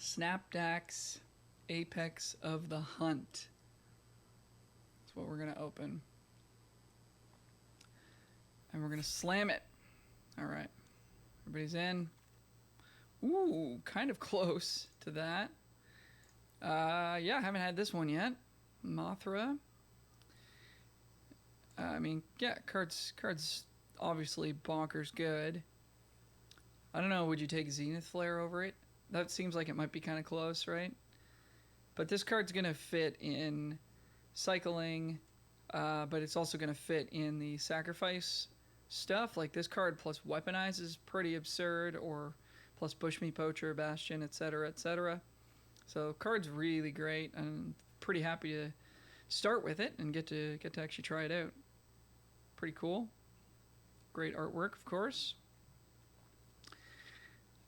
Snapdax Apex of the Hunt. That's what we're going to open. And we're going to slam it. Alright. Everybody's in. Ooh, kind of close to that. Yeah, I haven't had this one yet. Mothra. I mean, yeah, cards obviously bonkers good. I don't know, would you take Zenith Flare over it? That seems like it might be kind of close, right? But this card's going to fit in cycling, but it's also going to fit in the sacrifice stuff. Like this card plus Weaponize is pretty absurd, or plus Bushmeat Poacher, Bastion, etc., etc. So card's really great. I'm pretty happy to start with it and get to actually try it out. Pretty cool. Great artwork, of course.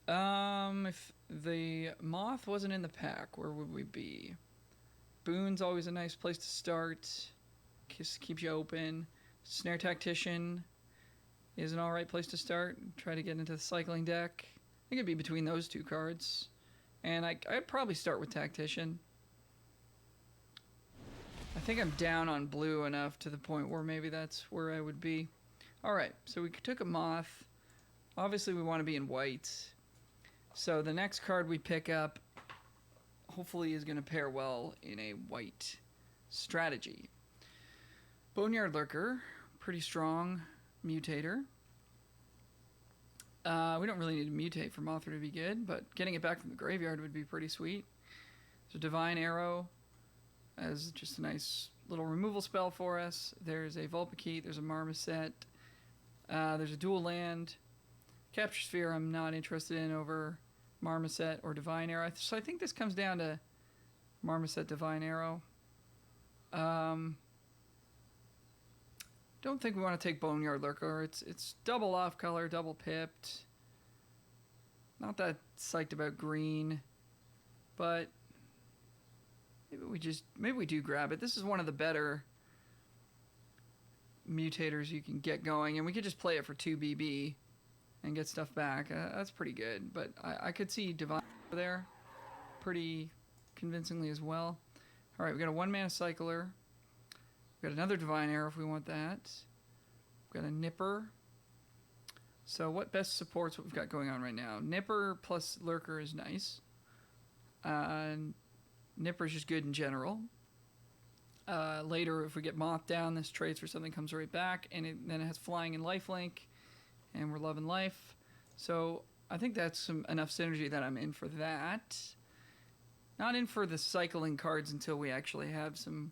If the Moth wasn't in the pack, where would we be? Boon's always a nice place to start. Keeps you open. Snare Tactician is an alright place to start. Try to get into the cycling deck. I think it'd be between those two cards. And I'd probably start with Tactician. I think I'm down on blue enough to the point where maybe that's where I would be. Alright, so we took a Moth. Obviously we want to be in white. So the next card we pick up hopefully is going to pair well in a white strategy. Boneyard Lurker, pretty strong mutator. We don't really need to mutate for Mothra to be good, but getting it back from the graveyard would be pretty sweet. So Divine Arrow as just a nice little removal spell for us. There's a Vulpikeet, there's a Marmoset, there's a dual land. Capture Sphere I'm not interested in over Marmoset or Divine Arrow. So I think this comes down to Marmoset, Divine Arrow. Don't think we want to take Boneyard Lurker. It's double off color, double pipped. Not that psyched about green, but maybe we do grab it. This is one of the better mutators you can get going, and we could just play it for 2 BB and get stuff back. That's pretty good, but I could see Divine there pretty convincingly as well. Alright, we got a 1-mana Cycler. We've got another Divine Arrow if we want that. We've got a Nipper. So what best supports what we've got going on right now? Nipper plus Lurker is nice. Nipper's just good in general. Later, if we get Moth down, this trades for something, comes right back, and then it has Flying and Lifelink, and we're loving life. So I think that's enough synergy that I'm in for that. Not in for the cycling cards until we actually have some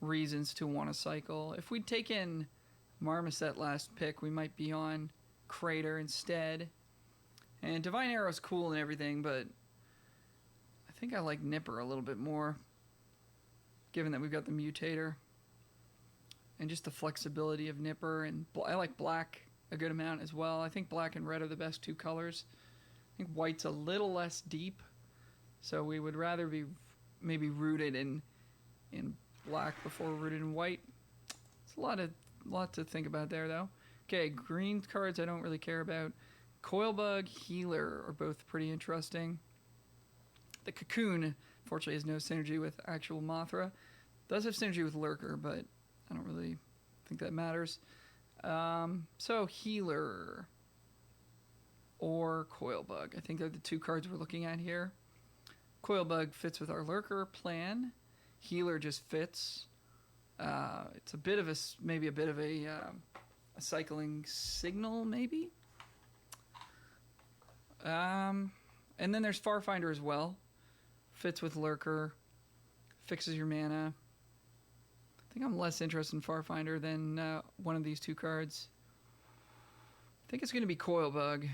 reasons to want to cycle. If we'd taken Marmoset last pick, we might be on Crater instead. And Divine Arrow's cool and everything, but I think I like Nipper a little bit more, given that we've got the Mutator. And just the flexibility of Nipper, and I like black a good amount as well. I think black and red are the best 2 colors. I think white's a little less deep, so we would rather be maybe rooted in black before rooted in white. It's a lot to think about there, though. Okay, green cards I don't really care about. Coilbug, Healer are both pretty interesting. The Cocoon, fortunately, has no synergy with actual Mothra. Does have synergy with Lurker, but I don't really think that matters. So Healer or Coilbug, I think they're the 2 cards we're looking at here. Coilbug fits with our Lurker plan. Healer just fits. It's maybe a bit of a cycling signal, maybe. And then there's Farfinder as well. Fits with Lurker. Fixes your mana. I think I'm less interested in Farfinder than one of these 2 cards. I think it's going to be Coilbug.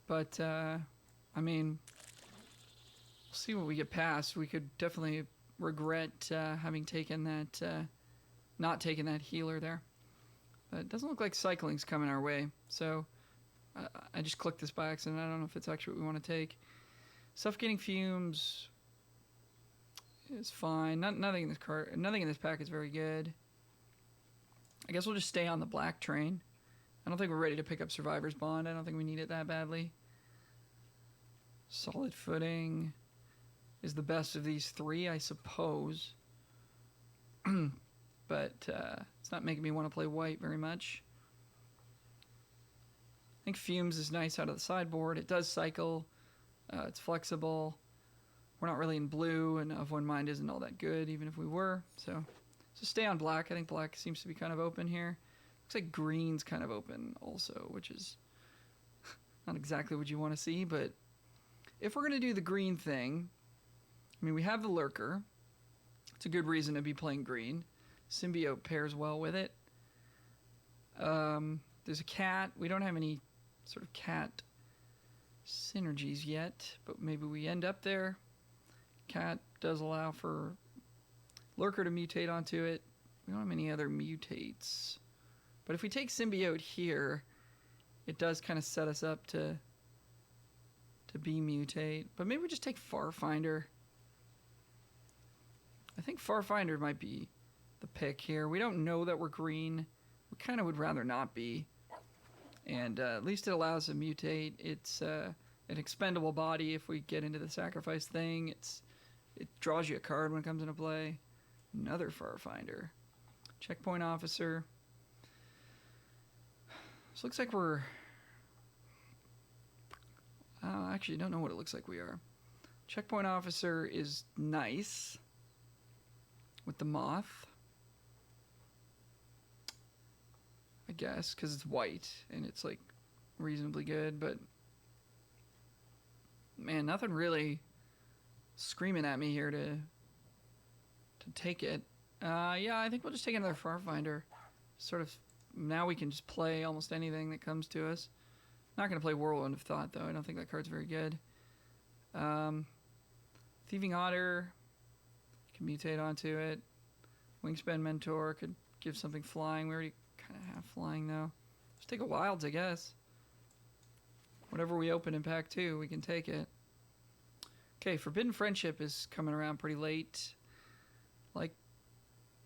But, I mean, we'll see what we get past. We could definitely regret having taken that, not taking that Healer there. But it doesn't look like cycling's coming our way. So, I just clicked this by accident. I don't know if it's actually what we want to take. Suffocating Fumes is fine. Nothing in this pack is very good. I guess we'll just stay on the black train. I don't think we're ready to pick up Survivor's Bond. I don't think we need it that badly. Solid Footing is the best of these three, I suppose. But it's not making me want to play white very much. I think Fumes is nice out of the sideboard. It does cycle. It's flexible. We're not really in blue, and Of One Mind isn't all that good, even if we were. So stay on black. I think black seems to be kind of open here. Looks like green's kind of open also, which is not exactly what you want to see, but if we're going to do the green thing, I mean, we have the Lurker. It's a good reason to be playing green. Symbiote pairs well with it. There's a cat. We don't have any sort of cat synergies yet, but maybe we end up there. Cat does allow for Lurker to mutate onto it. We don't have any other mutates. But if we take Symbiote here, it does kind of set us up to be mutate. But maybe we just take Farfinder. I think Farfinder might be the pick here. We don't know that we're green. We kind of would rather not be. And at least it allows us to mutate. It's an expendable body if we get into the sacrifice thing. It draws you a card when it comes into play. Another Farfinder. Checkpoint Officer. This looks like we're... I actually don't know what it looks like we are. Checkpoint Officer is nice. With the Moth. I guess, because it's white and it's like reasonably good, but man, nothing really screaming at me here to take it. Yeah, I think we'll just take another Farfinder. Sort of, now we can just play almost anything that comes to us. Not going to play Whirlwind of Thought, though. I don't think that card's very good. Thieving Otter can mutate onto it. Wingspan Mentor could give something flying. We already kind of have flying, though. Just take a Wilds, I guess. Whatever we open in pack 2, we can take it. Okay, Forbidden Friendship is coming around pretty late. Like,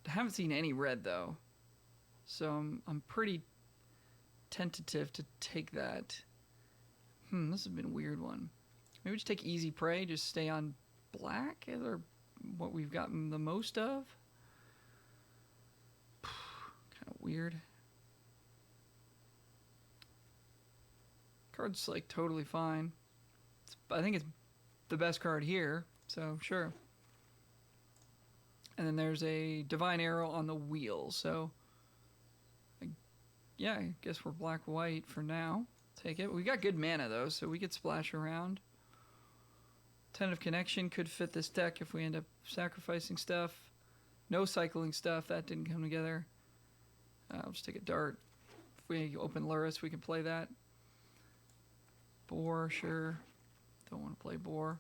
I haven't seen any red, though. So I'm pretty tentative to take that. This has been a weird one. Maybe just take Easy Prey, just stay on black, or what we've gotten the most of. Kind of weird. Card's like totally fine. I think it's the best card here, so sure. And then there's a Divine Arrow on the wheel, so yeah, I guess we're black-white for now. Take it. We got good mana, though, so we could splash around. Tentative Connection could fit this deck if we end up sacrificing stuff. No cycling stuff. That didn't come together. I'll just take a Dart. If we open Luris, we can play that. Boar, sure. Don't want to play Boar.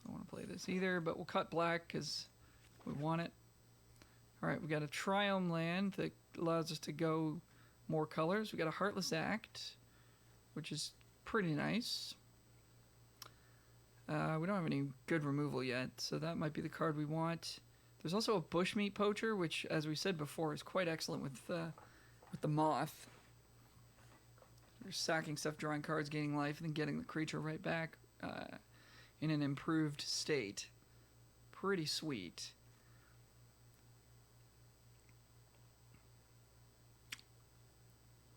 Don't want to play this either, but we'll cut black because we want it. All right, we got a Triome land that allows us to go more colors. We got a Heartless Act, which is pretty nice. We don't have any good removal yet, so that might be the card we want. There's also a Bushmeat Poacher, which, as we said before, is quite excellent with the Moth. You're sacking stuff, drawing cards, gaining life, and then getting the creature right back in an improved state. Pretty sweet.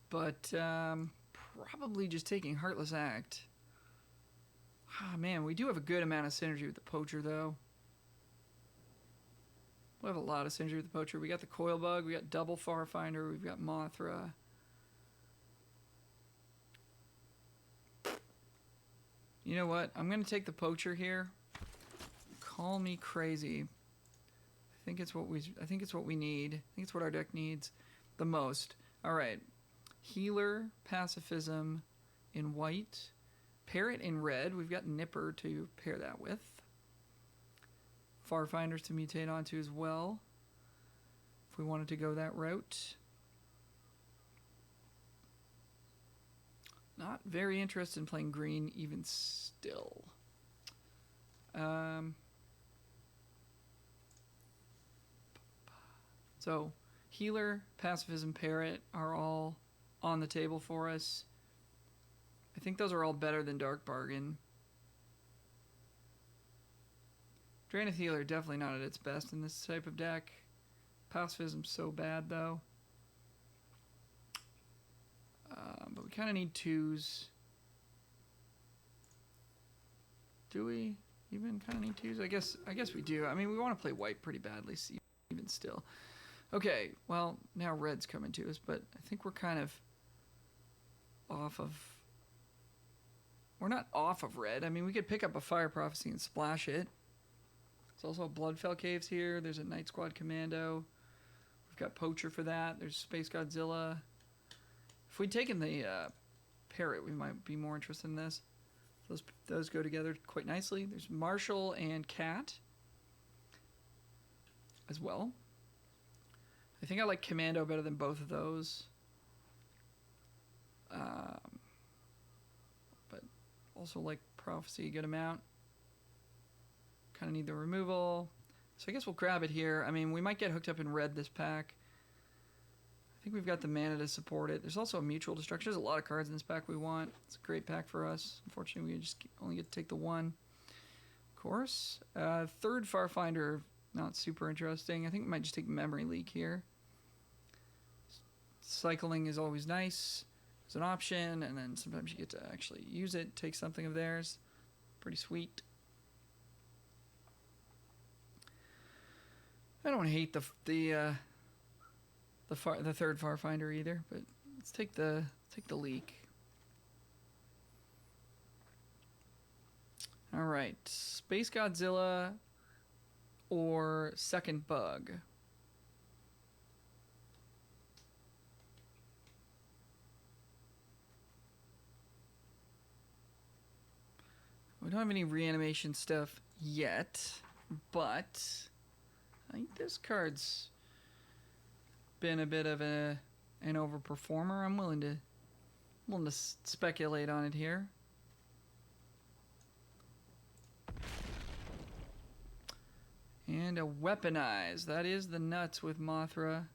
But probably just taking Heartless Act. Ah, man, we do have a good amount of synergy with the Poacher, though. We have a lot of synergy with the Poacher. We got the Coil Bug, we got double Farfinder, we've got Mothra. You know what? I'm going to take the Poacher here. Call me crazy. I think it's what we need. I think it's what our deck needs the most. All right. Healer, Pacifism in white. Parrot in red. We've got Nipper to pair that with. Farfinders to mutate onto as well, if we wanted to go that route. Not very interested in playing green even still. So, Healer, Pacifism, Parrot are all on the table for us. I think those are all better than Dark Bargain. Drain of Healer, definitely not at its best in this type of deck. Pacifism's so bad, though. But we kind of need 2s. Do we even kind of need 2s? I guess we do. I mean, we want to play white pretty badly, even still. Okay, well, now red's coming to us, but I think we're kind of off of... We're not off of red. I mean, we could pick up a Fire Prophecy and splash it. There's also Bloodfell Caves here. There's a Night Squad Commando. We've got Poacher for that. There's Space Godzilla. If we'd taken the Parrot, we might be more interested in this. Those go together quite nicely. There's Marshall and Cat as well. I think I like Commando better than both of those. But also like Prophecy a good amount. Kind of need the removal. So I guess we'll grab it here. I mean, we might get hooked up in red this pack. I think we've got the mana to support it. There's also a Mutual Destruction. There's a lot of cards in this pack we want. It's a great pack for us. Unfortunately, we just only get to take the one. Of course. Third Farfinder, not super interesting. I think we might just take Memory Leak here. Cycling is always nice. It's an option, and then sometimes you get to actually use it, take something of theirs. Pretty sweet. I don't hate the third Farfinder either, but let's take the leak. All right, Space Godzilla or Second Bug. We don't have any reanimation stuff yet, but I think this card's been a bit of an overperformer. I'm willing to speculate on it here. And a Weaponize. That is the nuts with Mothra.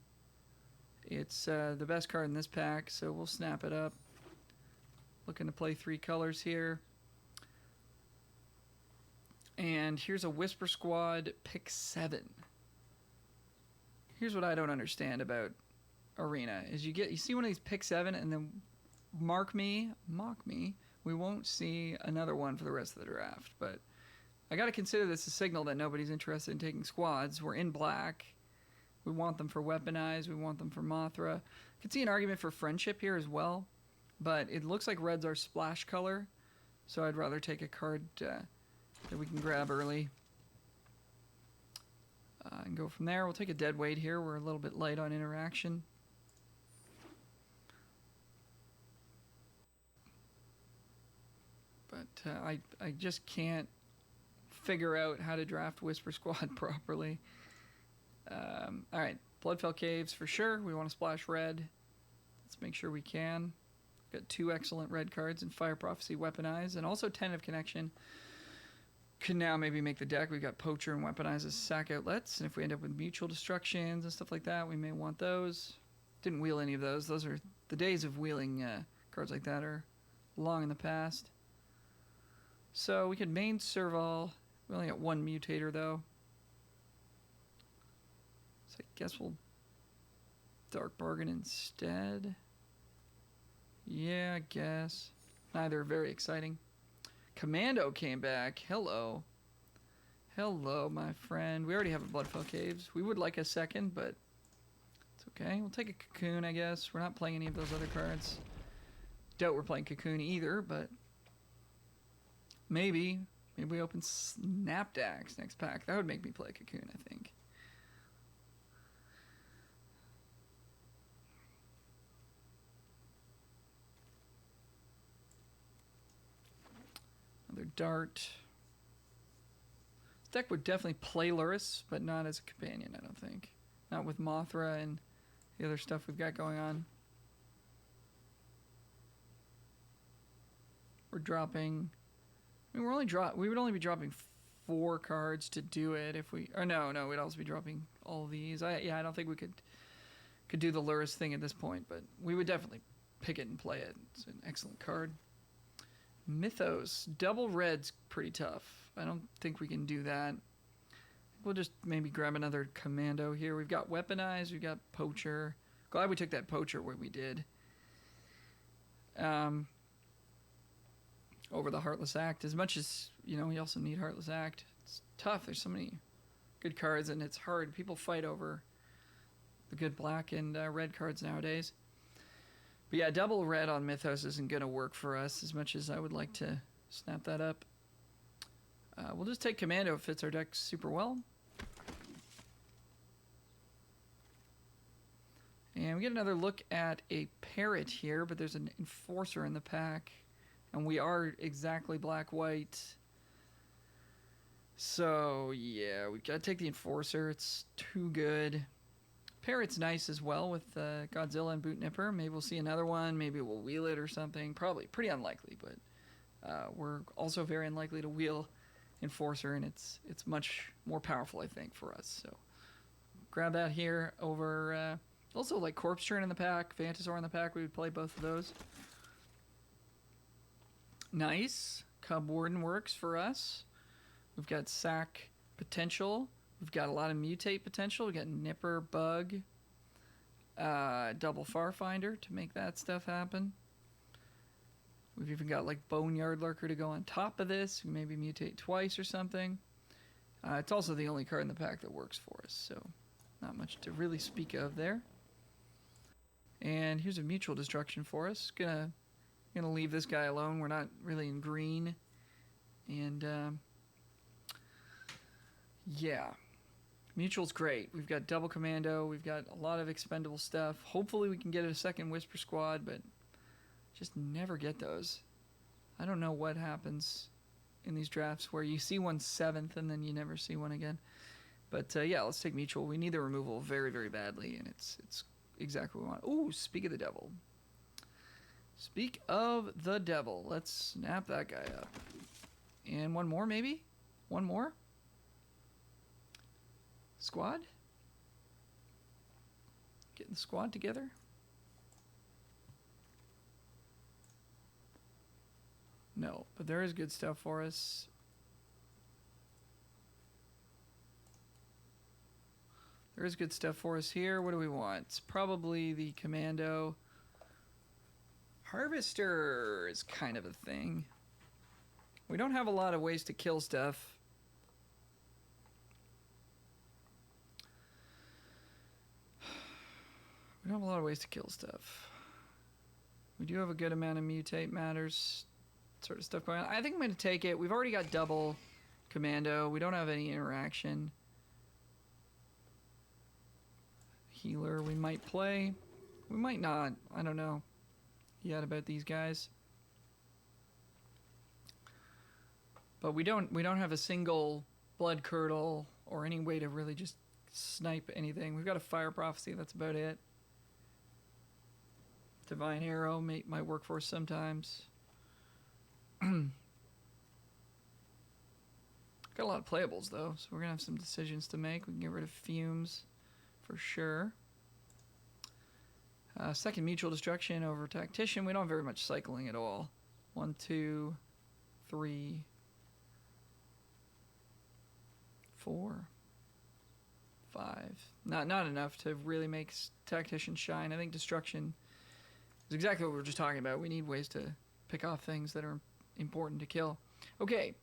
It's the best card in this pack, so we'll snap it up. Looking to play 3 colors here. And here's a Whisper Squad pick 7. Here's what I don't understand about Arena is you see one of these pick 7 and then mock me, we won't see another one for the rest of the draft. But I got to consider this a signal that nobody's interested in taking squads. We're in black. We want them for Weaponize. We want them for Mothra. I could see an argument for Friendship here as well, but it looks like red's our splash color, so I'd rather take a card that we can grab early and go from there. We'll take a Deadweight here. We're a little bit light on interaction. But I just can't figure out how to draft Whisper Squad properly. All right, Bloodfell Caves for sure. We want to splash red. Let's make sure we can. Got 2 excellent red cards in Fire Prophecy, Weaponize, and also Tentative Connection. Can now maybe make the deck. We've got Poacher and Weaponize as sack outlets, and if we end up with Mutual Destructions and stuff like that, we may want those. Didn't wheel any of those. Those are the days of wheeling cards like that are long in the past. So we could main Serval. We only got 1 Mutator though. So I guess we'll Dark Bargain instead. Yeah, I guess. Neither very exciting. Commando came back. Hello. Hello, my friend. We already have a Bloodfell Caves. We would like a second, but it's okay. We'll take a Cocoon, I guess. We're not playing any of those other cards. Doubt we're playing Cocoon either, but maybe we open Snapdax next pack. That would make me play Cocoon, I think. Another Dart. This deck would definitely play Luris, but not as a companion, I don't think. Not with Mothra and the other stuff we've got going on. We're dropping... I mean, we would only be dropping 4 cards to do it if we... Or no, we'd also be dropping all these. I don't think we could do the Luris thing at this point, but we would definitely pick it and play it. It's an excellent card. Mythos. Double red's pretty tough. I don't think we can do that. we'll just maybe grab another commando here. We've got Weaponize, we've got Poacher. Glad we took that Poacher when we did. Over the Heartless Act. As much as, you know, we also need Heartless Act. It's tough. There's so many good cards, and it's hard. People fight over the good black and red cards nowadays. But yeah, double red on Mythos isn't going to work for us as much as I would like to snap that up. We'll just take Commando. It fits our deck super well. And we get another look at a Parrot here, but there's an Enforcer in the pack. And we are exactly black-white. So, yeah, we've got to take the Enforcer. It's too good. Parrot's nice as well with Godzilla and Boot Nipper. Maybe we'll see another one. Maybe we'll wheel it or something. Probably pretty unlikely, but we're also very unlikely to wheel Enforcer, and it's much more powerful, I think, for us. So grab that here over... also, like Corpse Churn in the pack, Phantasaur in the pack. We would play both of those. Nice. Cub Warden works for us. We've got Sack potential. We've got a lot of Mutate potential. We've got Nipper, Bug, double Farfinder to make that stuff happen. We've even got like Boneyard Lurker to go on top of this. We maybe mutate twice or something. It's also the only card in the pack that works for us, so not much to really speak of there. And here's a Mutual Destruction for us. Gonna leave this guy alone. We're not really in green. And yeah, Mutual's great. We've got double Commando. We've got a lot of expendable stuff. Hopefully we can get a second Whisper Squad, but just never get those. I don't know what happens in these drafts where you see one 7th and then you never see one again. But yeah, let's take Mutual. We need the removal very, very badly, and it's exactly what we want. Ooh, Speak of the Devil. Speak of the Devil. Let's snap that guy up. And one more, maybe? One more? Squad? Getting the squad together? No, but there is good stuff for us. There is good stuff for us here. What do we want? It's probably the Commando. Harvester is kind of a thing. We don't have a lot of ways to kill stuff. We don't have a lot of ways to kill stuff. We do have a good amount of Mutate Matters sort of stuff going on. I think I'm going to take it. We've already got double Commando. We don't have any interaction. Healer we might play. We might not. I don't know yet about these guys. But we don't have a single Blood Curdle or any way to really just snipe anything. We've got a Fire Prophecy. That's about it. Divine Arrow might work for us sometimes. Got a lot of playables though, so we're gonna have some decisions to make. We can get rid of Fumes for sure. Second Mutual Destruction over Tactician. We don't have very much cycling at all. 1, 2, 3, 4, 5. Not enough to really make Tactician shine. I think Destruction is exactly what we were just talking about. We need ways to pick off things that are important to kill. Okay.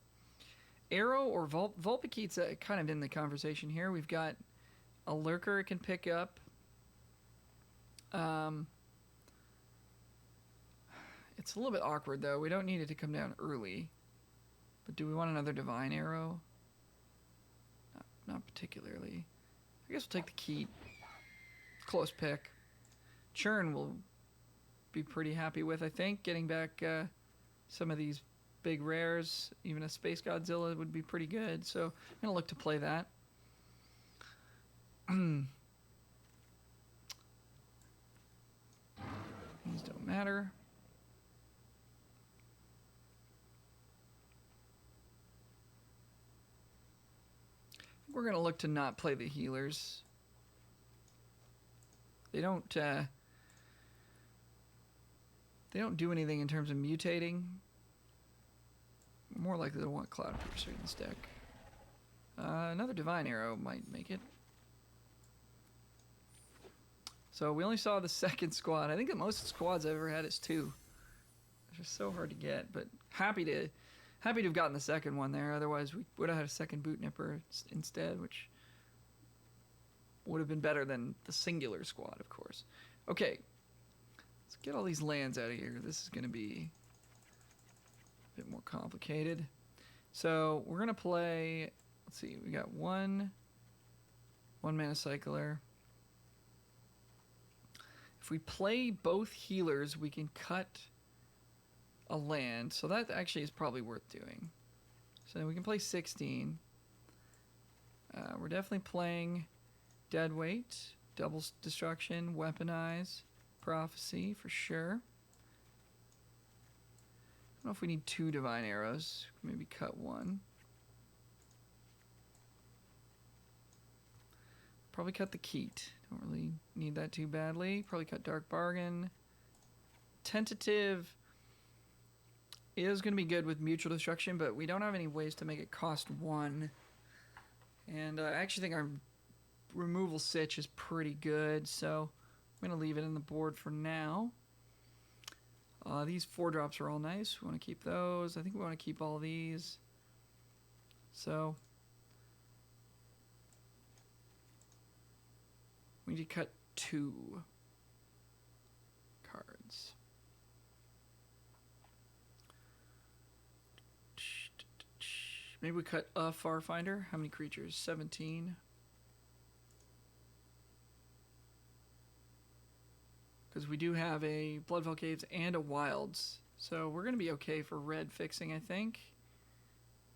Arrow or Vulpikeet's kind of in the conversation here. We've got a Lurker it can pick up. It's a little bit awkward though. We don't need it to come down early. But do we want another Divine Arrow? Not particularly. I guess we'll take the Keat. Close pick. Churn will be pretty happy with, I think. Getting back some of these big rares. Even a Space Godzilla would be pretty good. So I'm going to look to play that. These don't matter. We're going to look to not play the healers. They don't do anything in terms of mutating. More likely to want Cloud Piercer in this deck. Another Divine Arrow might make it. So we only saw the second squad. I think the most squads I've ever had is 2. It's just so hard to get, but happy to have gotten the second one there. Otherwise, we would have had a second Boot Nipper instead, which would have been better than the singular squad, of course. Okay, let's get all these lands out of here. This is going to be a bit more complicated. So we're going to play, let's see, we got one mana cycler. If we play both healers, we can cut a land. So that actually is probably worth doing. So we can play 16. We're definitely playing Deadweight, Double Destruction, Weaponize, Prophecy for sure. I don't know if we need 2 Divine Arrows. Maybe cut 1. Probably cut the Keat. Don't really need that too badly. Probably cut Dark Bargain. Tentative is going to be good with Mutual Destruction, but we don't have any ways to make it cost 1. And I actually think our removal sitch is pretty good, so I'm going to leave it in the board for now. These 4-drops are all nice. We want to keep those. I think we want to keep all these. So we need to cut 2 cards. Maybe we cut a Farfinder. How many creatures? 17. Because we do have a Bloodfell Caves and a Wilds. So we're going to be okay for red fixing, I think.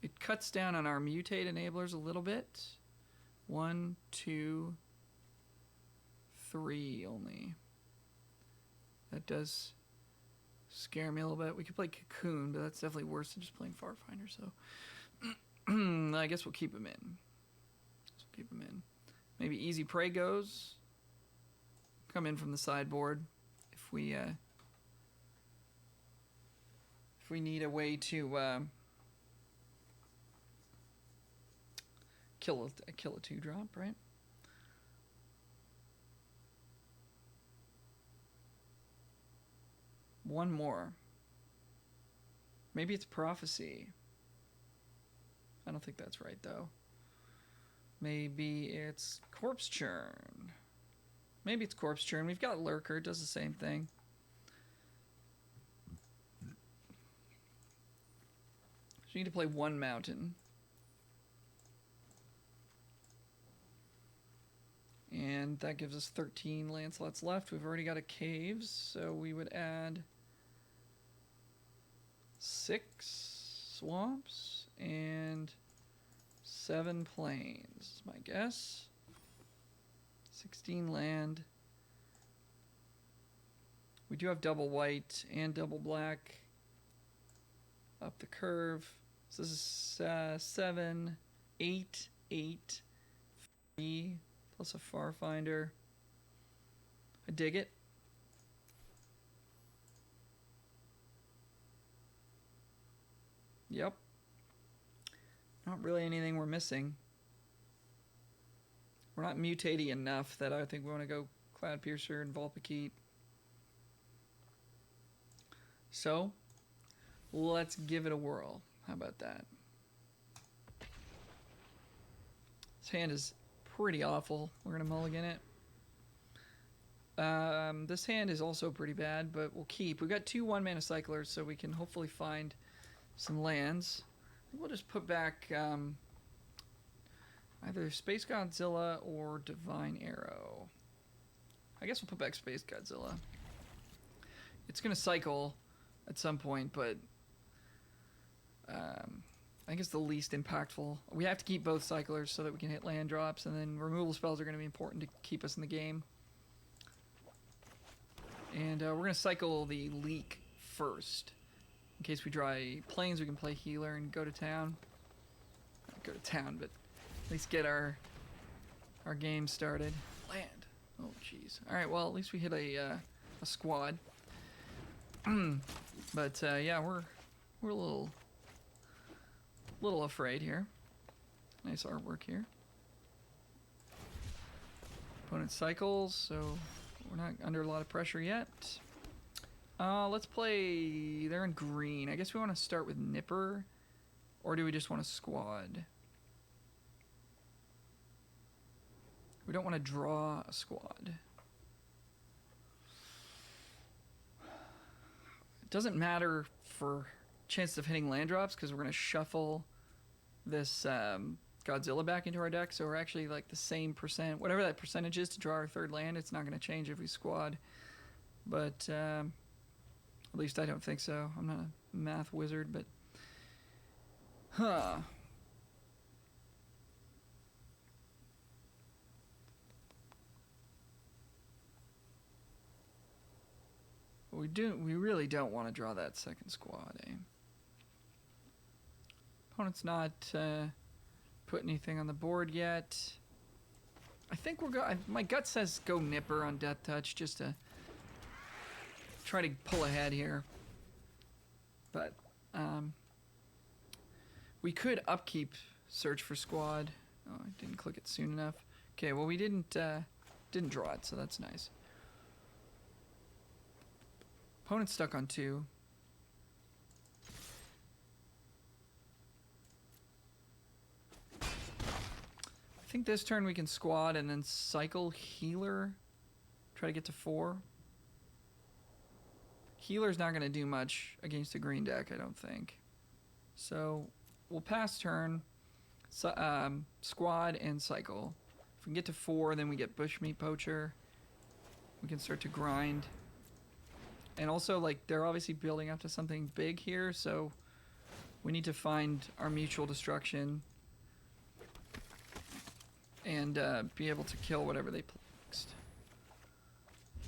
It cuts down on our mutate enablers a little bit. 1, 2, 3 only. That does scare me a little bit. We could play Cocoon, but that's definitely worse than just playing Farfinder. So I guess we'll keep him in. Maybe Easy Prey goes. Come in from the sideboard if we need a way to kill a 2-drop, right? One more. Maybe it's Prophecy. I don't think that's right though. Maybe it's Corpse Churn. Maybe it's Corpse Churn. We've got Lurker. It does the same thing. So you need to play 1 mountain. And that gives us 13 land slots left. We've already got a Caves, so we would add 6 swamps and 7 plains, is my guess. 16 land. We do have double white and double black up the curve. So this is 7, 8, 8, 3, plus a Farfinder. I dig it. Yep. Not really anything we're missing. We're not mutating enough that I think we want to go Cloudpiercer and Vulpikeet. So, let's give it a whirl. How about that? This hand is pretty awful. We're going to mulligan it. This hand is also pretty bad, but we'll keep. We've got 2 1-mana cyclers, so we can hopefully find some lands. I think we'll just put back either Space Godzilla or Divine Arrow. I guess we'll put back Space Godzilla. It's going to cycle at some point, but I think it's the least impactful. We have to keep both cyclers so that we can hit land drops, and then removal spells are going to be important to keep us in the game. And we're going to cycle the Leak first. In case we draw a Plains, we can play Healer and go to town. Not go to town, but at least get our game started. Land. Oh, jeez. All right, well, at least we hit a squad. But yeah, we're a little afraid here. Nice artwork here. Opponent cycles, so we're not under a lot of pressure yet. Let's play... They're in green. I guess we want to start with Nipper. Or do we just want a squad? We don't want to draw a squad. It doesn't matter for chances of hitting land drops because we're going to shuffle this Godzilla back into our deck. So we're actually like the same percent. Whatever that percentage is to draw our third land, it's not going to change if we squad. But at least I don't think so. I'm not a math wizard, but... Huh. We really don't want to draw that second squad, eh? Opponent's not put anything on the board yet. I think we're going... My gut says go Nipper on Death Touch just to try to pull ahead here. But, we could upkeep search for squad. Oh, I didn't click it soon enough. Okay, well we didn't draw it, so that's nice. Opponent's stuck on 2. I think this turn we can squad and then cycle healer. Try to get to 4. Healer's not going to do much against a green deck, I don't think. So we'll pass turn, squad, and cycle. If we can get to 4, then we get Bushmeat Poacher. We can start to grind. And also, like, they're obviously building up to something big here, so we need to find our mutual destruction and be able to kill whatever they play next.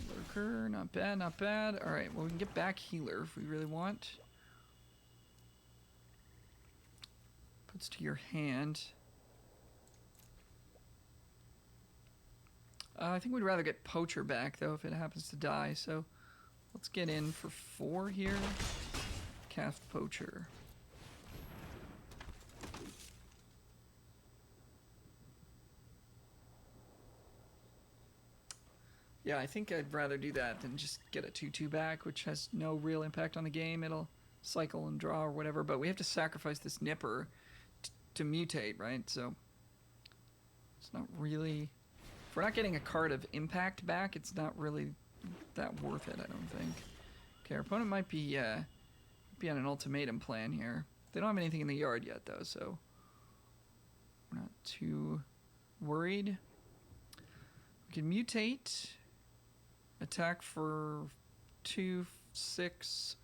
Lurker, not bad, not bad. Alright, well, we can get back healer if we really want. Puts to your hand. I think we'd rather get Poacher back, though, if it happens to die, so let's get in for 4 here. Cast Poacher. Yeah, I think I'd rather do that than just get a 2/2 back, which has no real impact on the game. It'll cycle and draw or whatever, but we have to sacrifice this Nipper to mutate, right? So it's not really... If we're not getting a card of impact back, it's not really that worth it, I don't think. Okay, our opponent might be on an ultimatum plan here. They don't have anything in the yard yet, though, so we're not too worried. We can mutate, attack for 2, 6,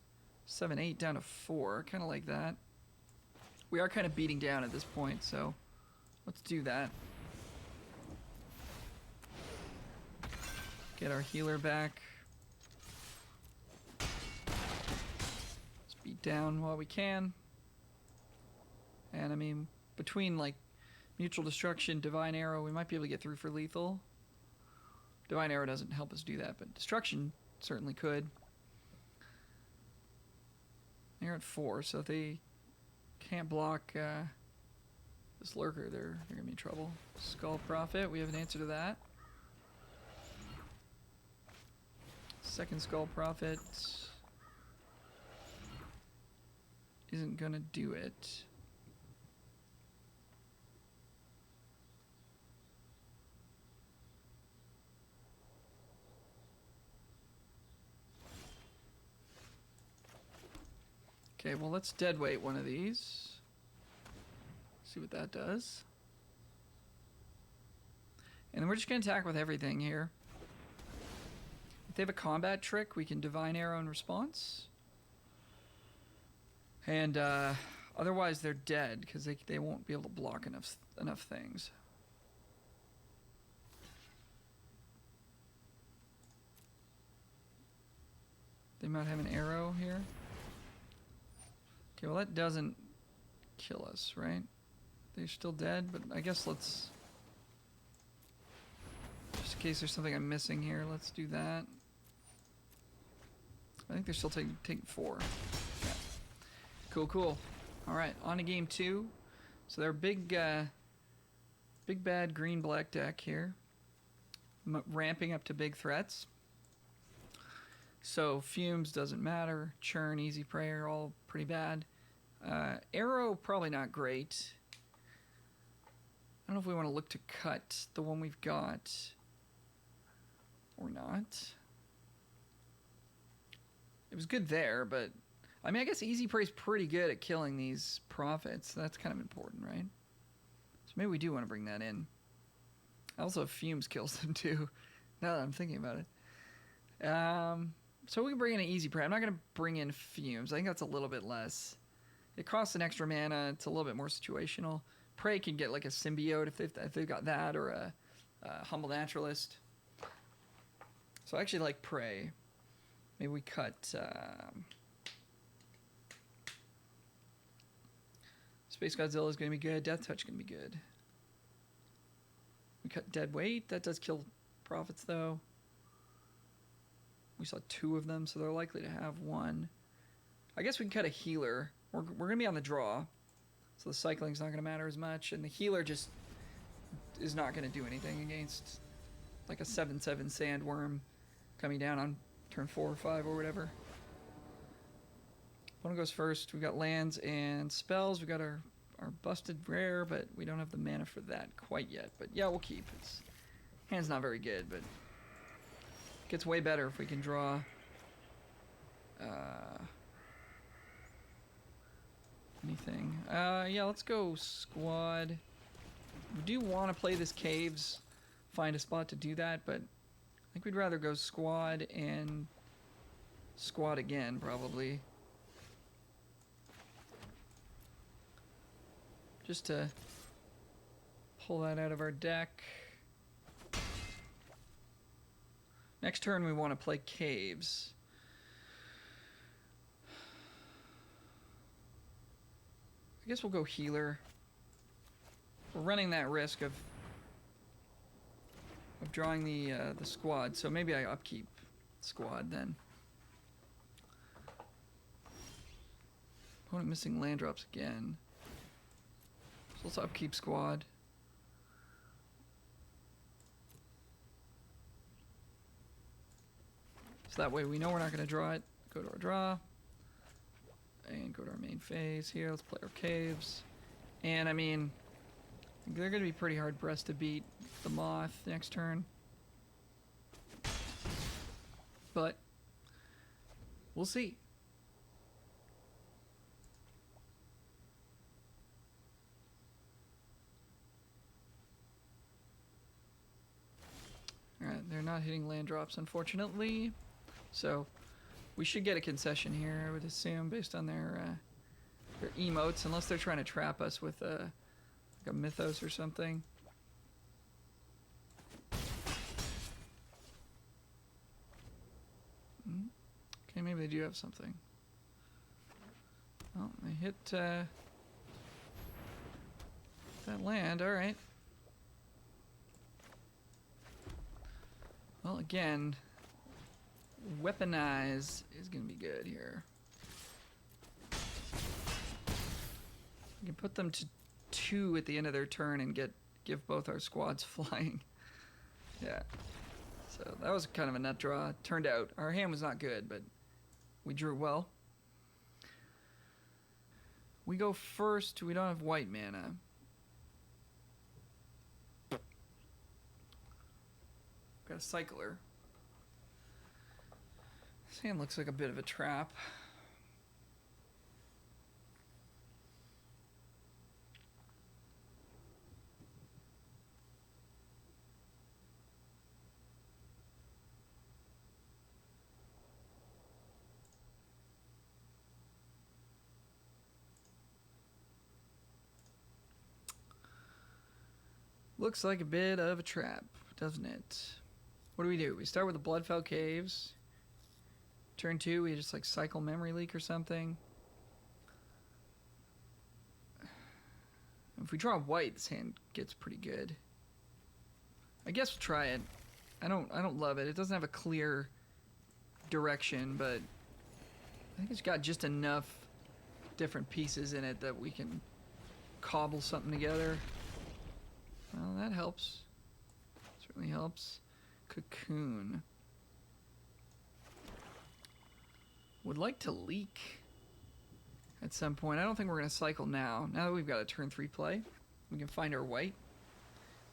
7, 8 down to 4. Kind of like that. We are kind of beating down at this point, so let's do that. Get our healer back. Let's beat down while we can. And I mean, between like Mutual Destruction, Divine Arrow, we might be able to get through for lethal. Divine Arrow doesn't help us do that, but Destruction certainly could. They're at 4, so if they can't block this Lurker, they're going to be in trouble. Skull Prophet, we have an answer to that. Second Skull Prophet isn't going to do it. Okay, well, let's deadweight one of these. See what that does. And then we're just going to attack with everything here. If they have a combat trick, we can Divine Arrow in response. And otherwise, they're dead because they won't be able to block enough things. They might have an arrow here. Okay, well that doesn't kill us, right? They're still dead, but I guess let's... Just in case there's something I'm missing here, let's do that. I think they're still taking 4. Yeah. Cool. Alright, on to game 2. So their big Big bad green-black deck here. Ramping up to big threats. So Fumes doesn't matter. Churn, Easy Prayer, all pretty bad. Arrow, probably not great. I don't know if we want to look to cut the one we've got or not. It was good there, but I mean, I guess Easy Prey's pretty good at killing these prophets. That's kind of important, right? So maybe we do want to bring that in. Also, Fumes kills them too, now that I'm thinking about it. So we can bring in an Easy Prey. I'm not going to bring in Fumes. I think that's a little bit less. It costs an extra mana. It's a little bit more situational. Prey can get like a Symbiote if they've got that, or a Humble Naturalist. So I actually like Prey. Maybe we cut... Space Godzilla is going to be good. Death Touch is going to be good. We cut Dead Weight. That does kill prophets, though. We saw 2 of them, so they're likely to have 1. I guess we can cut a Healer. We're going to be on the draw, so the cycling's not going to matter as much. And the Healer just is not going to do anything against like a 7/7 Sandworm coming down on turn 4 or 5 or whatever. One goes first. We've got lands and spells. We've got our busted rare, but we don't have the mana for that quite yet. But yeah, we'll keep. Hand's not very good, but it gets way better if we can draw anything. Yeah, let's go squad. We do want to play this caves, find a spot to do that, but I think we'd rather go squad and squad again, probably. Just to pull that out of our deck. Next turn we want to play caves. I guess we'll go healer. We're running that risk of drawing the squad, so maybe I upkeep squad then. Opponent missing land drops again. So let's upkeep squad. So that way we know we're not going to draw it. Go to our draw. And go to our main phase here. Let's play our caves. And I mean, they're going to be pretty hard pressed to beat the Moth next turn. But we'll see. Alright, they're not hitting land drops, unfortunately. So we should get a concession here, I would assume, based on their emotes, unless they're trying to trap us with like a Mythos or something. Okay, maybe they do have something. Well, they hit that land, alright. Well, again, Weaponize is going to be good here. We can put them to 2 at the end of their turn and give both our squads flying. Yeah. So that was kind of a nut draw. Turned out our hand was not good, but we drew well. We go first. We don't have white mana. Got a cycler. This hand looks like a bit of a trap. Looks like a bit of a trap, doesn't it? What do? We start with the Bloodfell Caves. Turn 2, we just like cycle Memory Leak or something. If we draw white, this hand gets pretty good. I guess we'll try it. I don't love it. It doesn't have a clear direction, but I think it's got just enough different pieces in it that we can cobble something together. Well, that helps. Certainly helps. Cocoon. Would like to leak at some point. I don't think we're going to cycle now. Now that we've got a turn 3 play, we can find our white.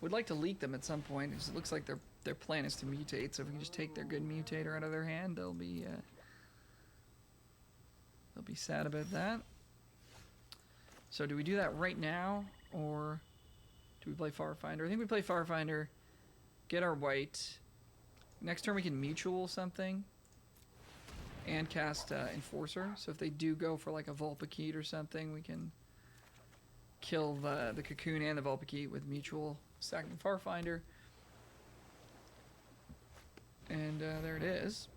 Would like to leak them at some point, because it looks like their plan is to mutate. So if we can just take their good mutator out of their hand, they'll be sad about that. So do we do that right now, or do we play Farfinder? I think we play Farfinder, get our white. Next turn we can mutual something and cast Enforcer. So if they do go for like a Vulpikeet or something, we can kill the Cocoon and the Vulpikeet with mutual sacking Farfinder. And there it is.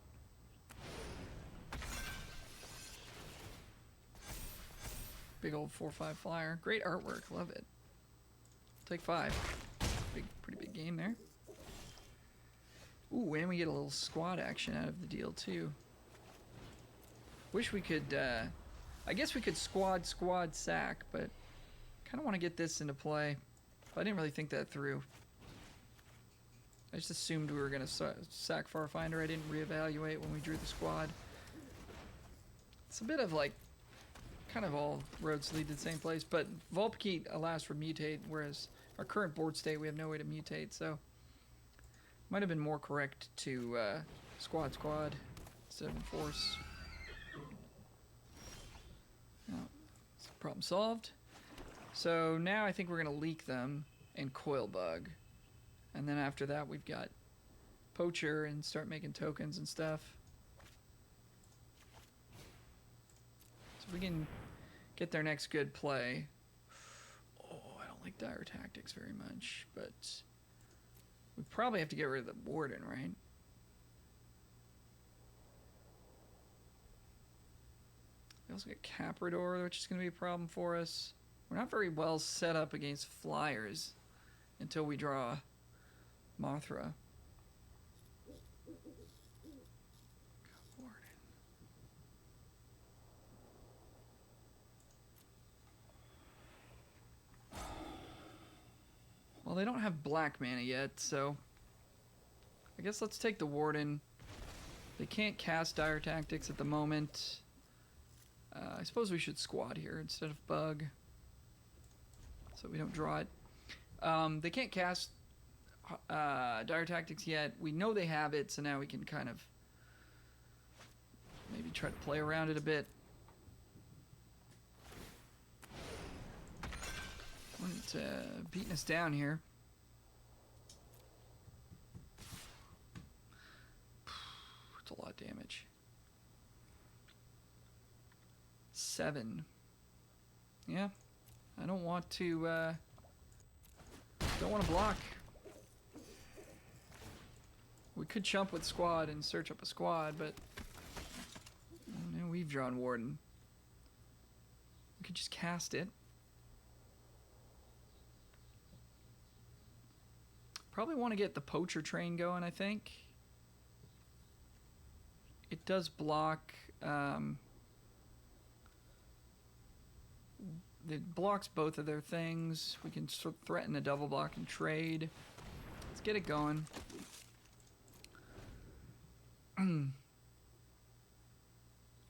Big old 4/5 flyer. Great artwork. Love it. Take 5. Pretty big game there. Ooh, and we get a little squad action out of the deal too. Wish we could, I guess we could squad sack, but kind of want to get this into play. But I didn't really think that through. I just assumed we were going to sack Farfinder. I didn't reevaluate when we drew the squad. It's a bit of like, kind of all roads lead to the same place, but Vulpikeet allows for mutate, whereas our current board state, we have no way to mutate, so might have been more correct to squad instead of enforce. No, problem solved. So now I think we're going to leak them and coil bug, and then after that we've got poacher and start making tokens and stuff. So if we can get their next good play. Oh, I don't like dire tactics very much, but we probably have to get rid of the warden, right? We also get Caprador, which is going to be a problem for us. We're not very well set up against flyers until we draw Mothra. Well, they don't have black mana yet, so I guess let's take the Warden. They can't cast Dire Tactics at the moment. I suppose we should squad here instead of bug, so we don't draw it. They can't cast Dire Tactics yet. We know they have it, so now we can kind of maybe try to play around it a bit. Beating us down here. It's a lot of damage. 7. Yeah, I don't want to. Don't want to block. We could chump with squad and search up a squad, but now we've drawn Warden. We could just cast it. Probably want to get the poacher train going, I think. It does block. It blocks both of their things. We can threaten a double block and trade. Let's get it going.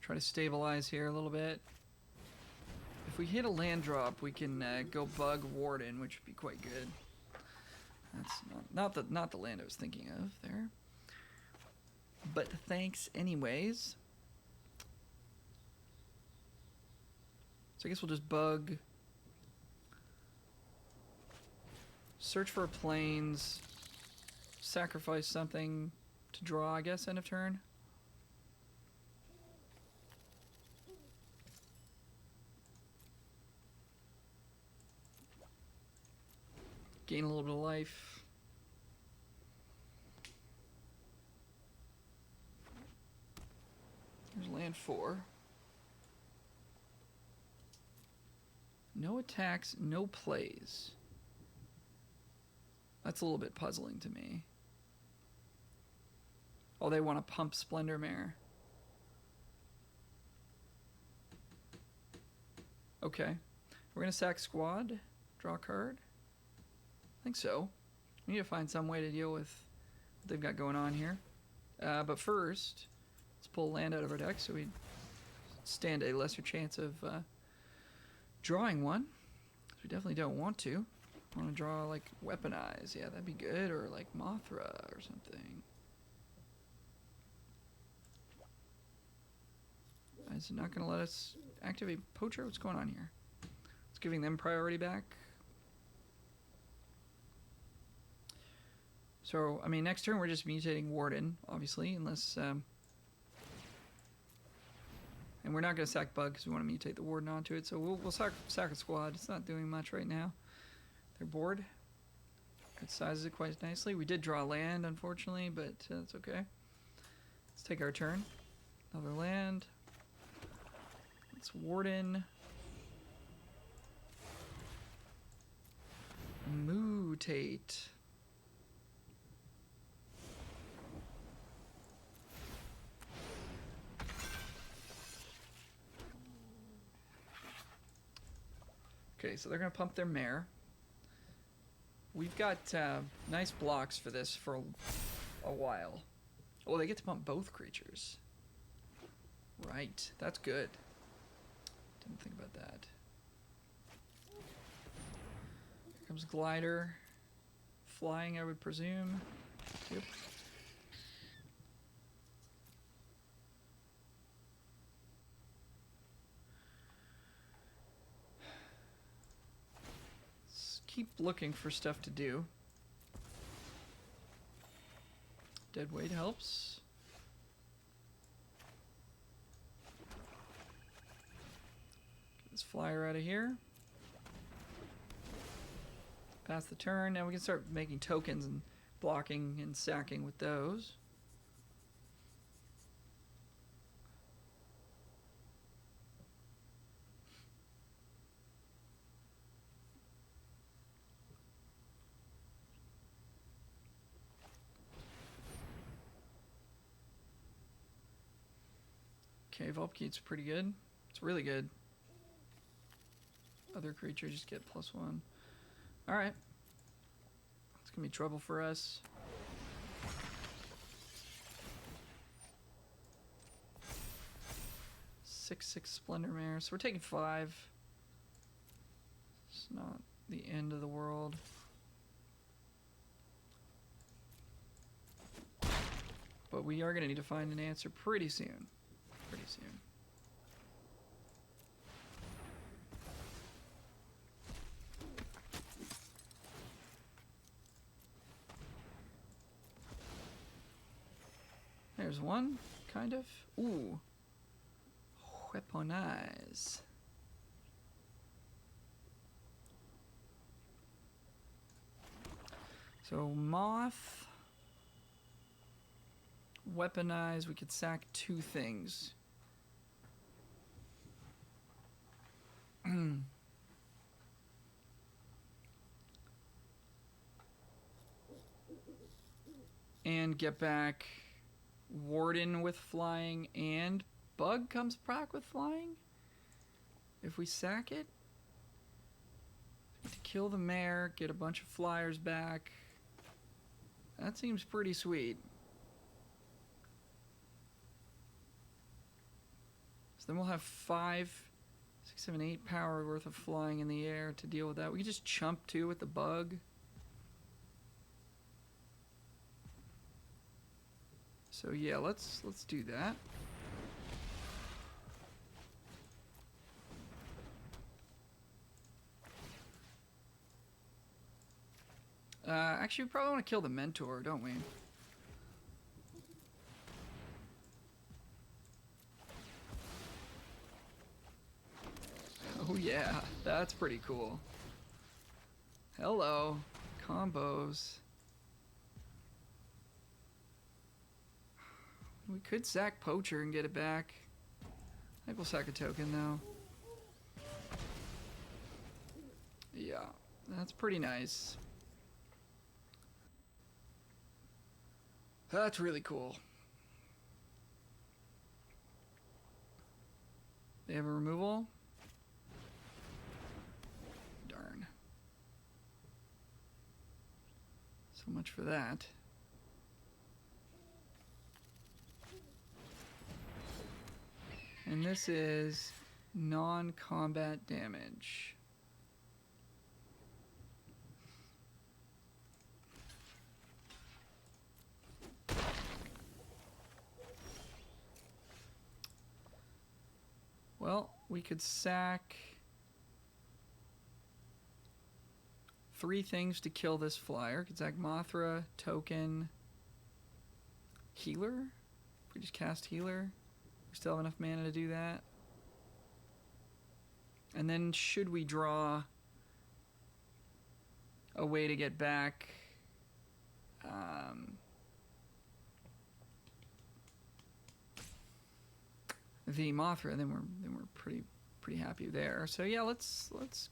Try to stabilize here a little bit. If we hit a land drop, we can go bug Warden, which would be quite good. That's not the land I was thinking of there. But thanks anyways. So I guess we'll just bug. Search for planes. Sacrifice something to draw, I guess, end of turn. Gain a little bit of life. There's land 4. No attacks, no plays. That's a little bit puzzling to me. Oh, they want to pump Splendor Mare. Okay. We're going to sack squad. Draw a card. I think so. We need to find some way to deal with what they've got going on here. But first, let's pull land out of our deck so we stand a lesser chance of drawing one. We definitely don't want to. I want to draw like Weaponize. Yeah, that'd be good. Or like Mothra or something. Is it not going to let us activate Poacher? What's going on here? It's giving them priority back. So, I mean, next turn we're just mutating Warden, obviously, unless... and we're not going to sack Bug because we want to mutate the Warden onto it, so we'll sack a squad. It's not doing much right now. They're bored. It sizes it quite nicely. We did draw land, unfortunately, but that's okay. Let's take our turn. Another land. Let's Warden. Mutate. Okay, so they're going to pump their mare. We've got nice blocks for this for a while. Oh, they get to pump both creatures. Right, that's good. Didn't think about that. Here comes Glider. Flying, I would presume. Yep. Keep looking for stuff to do. Dead weight helps. Get this flyer out of here. Pass the turn. Now we can start making tokens and blocking and sacking with those. Okay, Volpkeet's pretty good. It's really good. Other creatures just get +1. Alright. It's gonna be trouble for us. Six Splendor Mare. So we're taking 5. It's not the end of the world. But we are gonna need to find an answer pretty soon. Pretty soon. There's one, kind of. Ooh. Weaponize. So Moth. Weaponize, we could sack 2 things. And get back Warden with flying, and Bug comes back with flying? If we sack it? To kill the mare, get a bunch of flyers back. That seems pretty sweet. So then we'll have 5, 6, 7, 8 power worth of flying in the air to deal with that. We can just chump too with the Bug. So yeah, let's do that. Actually, we probably want to kill the Mentor, don't we? Oh yeah, that's pretty cool. Hello, combos. We could sack Poacher and get it back. I think we'll sack a token though. Yeah, that's pretty nice. That's really cool. They have a removal? Darn. So much for that. And this is non-combat damage. Well, we could sack 3 things to kill this flyer. Could sack Mothra, token, healer. If we just cast healer, we still have enough mana to do that. And then should we draw a way to get back the Mothra, then we're pretty happy there. So yeah, let's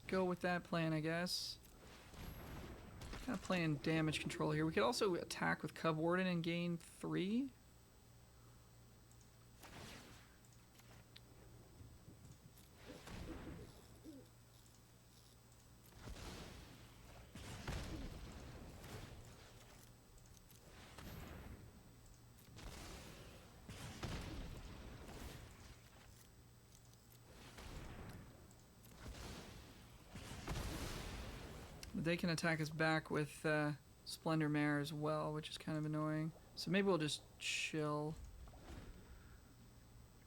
go with that plan, I guess. Kind of playing damage control here. We could also attack with Cub Warden and gain 3. But they can attack us back with Splendor Mare as well, which is kind of annoying. So maybe we'll just chill,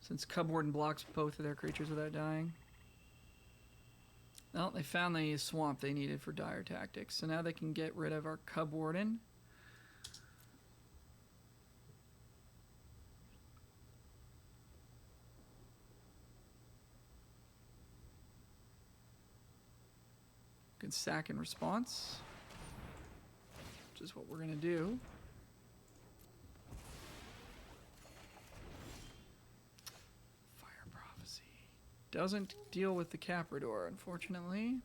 since Cub Warden blocks both of their creatures without dying. Well, they found the swamp they needed for Dire Tactics, so now they can get rid of our Cub Warden. Good sack in response, which is what we're going to do. Fire Prophecy doesn't deal with the Caprador, unfortunately.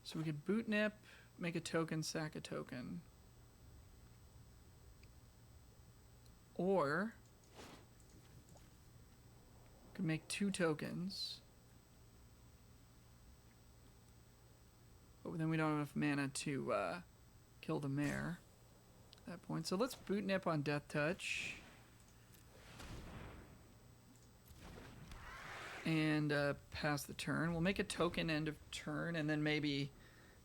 So we could boot nip, make a token, sack a token. Or could make 2 tokens. But then we don't have enough mana to kill the mare at that point. So let's boot nip on Death Touch. And pass the turn. We'll make a token end of turn, and then maybe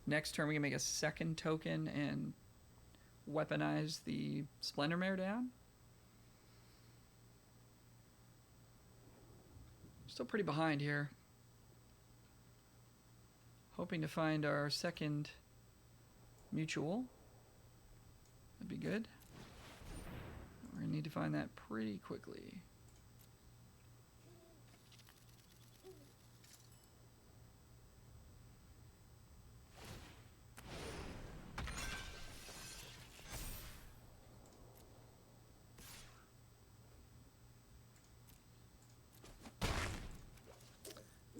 next turn we can make a second token and weaponize the Splendor Mare down. Still pretty behind here. Hoping to find our second mutual. That'd be good. We're going to need to find that pretty quickly.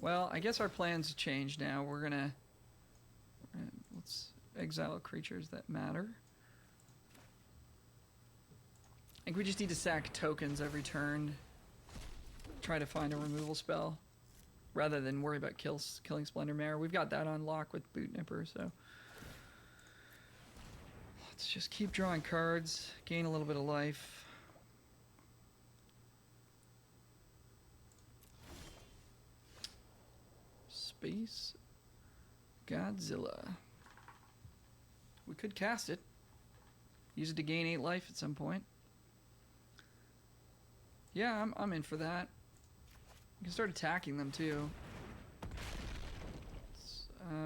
Well, I guess our plans change now. We're gonna let's exile creatures that matter. I think we just need to sack tokens every turn. Try to find a removal spell, rather than worry about killing Splendor Mare. We've got that on lock with Boot Nipper, so let's just keep drawing cards, gain a little bit of life. Space Godzilla. We could cast it. Use it to gain 8 life at some point. Yeah, I'm in for that. We can start attacking them too.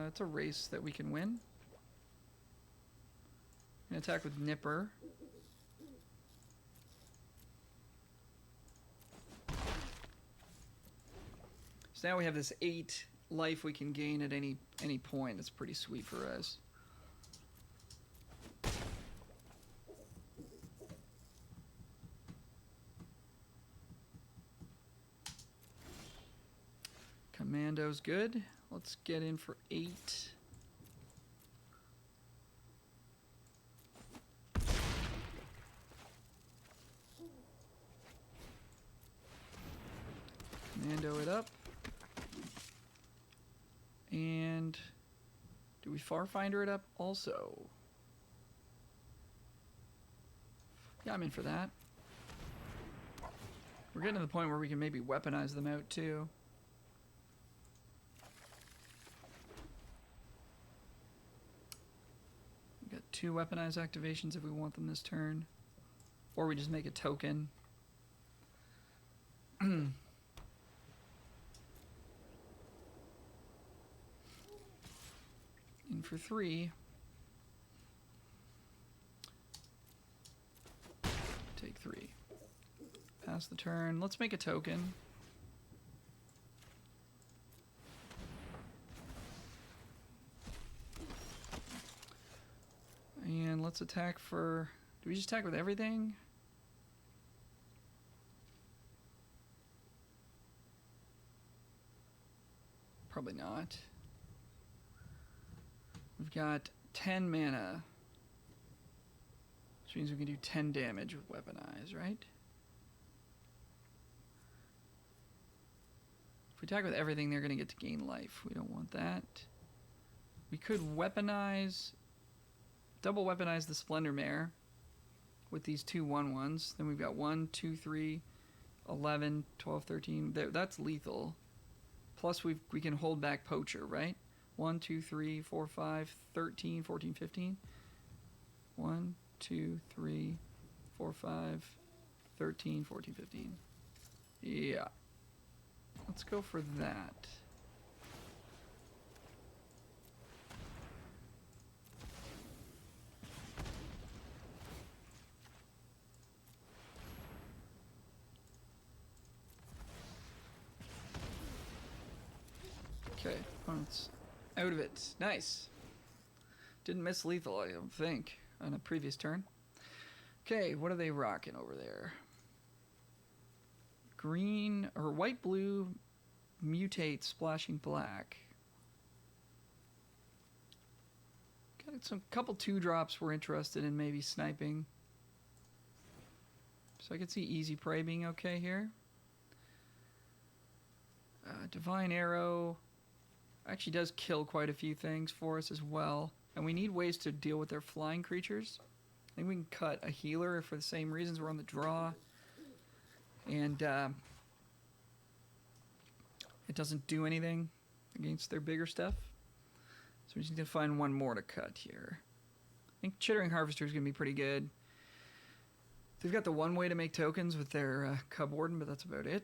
It's a race that we can win. We can attack with Nipper. So now we have this 8 life we can gain at any point. That's pretty sweet for us. Commando's good. Let's get in for 8. Commando it up. And do we Farfinder it up also? Yeah, I'm in for that. We're getting to the point where we can maybe weaponize them out too. We've got 2 weaponized activations if we want them this turn. Or we just make a token. In for 3. Take 3. Pass the turn. Let's make a token. And let's attack for... Do we just attack with everything? Probably not. We've got 10 mana. Which means we can do 10 damage with Weaponize, right? If we attack with everything, they're going to get to gain life. We don't want that. We could weaponize... Double weaponize the Splendor Mare with these 2 1/1s. Then we've got 1, 2, 3, 11, 12, 13. That's lethal. Plus we can hold back Poacher, right? 1, 2, 3, 4, 5, 13, 14, 15. 1, 2, 3, 4, 5, 13, 14, 15. Yeah. Let's go for that. Okay, opponent's out of it. Nice. Didn't miss lethal, I don't think, on a previous turn. Okay, what are they rocking over there? Green, or white, blue, mutate, splashing black. Got some couple 2-drops we're interested in maybe sniping. So I could see Easy Prey being okay here. Divine Arrow actually does kill quite a few things for us as well. And we need ways to deal with their flying creatures. I think we can cut a healer for the same reasons. We're on the draw. And it doesn't do anything against their bigger stuff. So we just need to find one more to cut here. I think Chittering Harvester is going to be pretty good. They've got the one way to make tokens with their Cub Warden, but that's about it.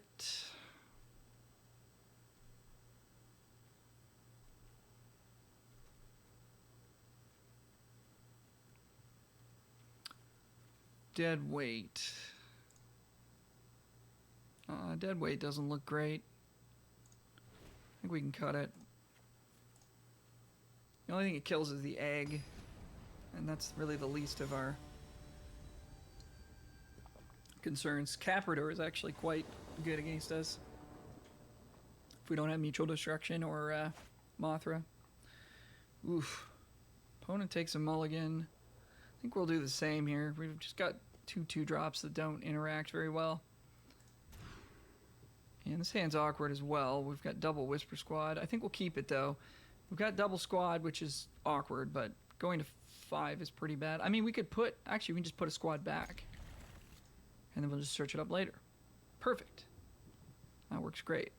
Dead weight. Dead weight doesn't look great. I think we can cut it. The only thing it kills is the egg, and that's really the least of our concerns. Caprador is actually quite good against us if we don't have Mutual Destruction or Mothra. Oof. Opponent takes a mulligan. I think we'll do the same here. We've just got 2 2-drops that don't interact very well. And this hand's awkward as well. We've got double Whisper Squad. I think we'll keep it though. We've got double squad, which is awkward, but going to 5 is pretty bad. I mean, we could put... Actually, we can just put a squad back. And then we'll just search it up later. Perfect. That works great.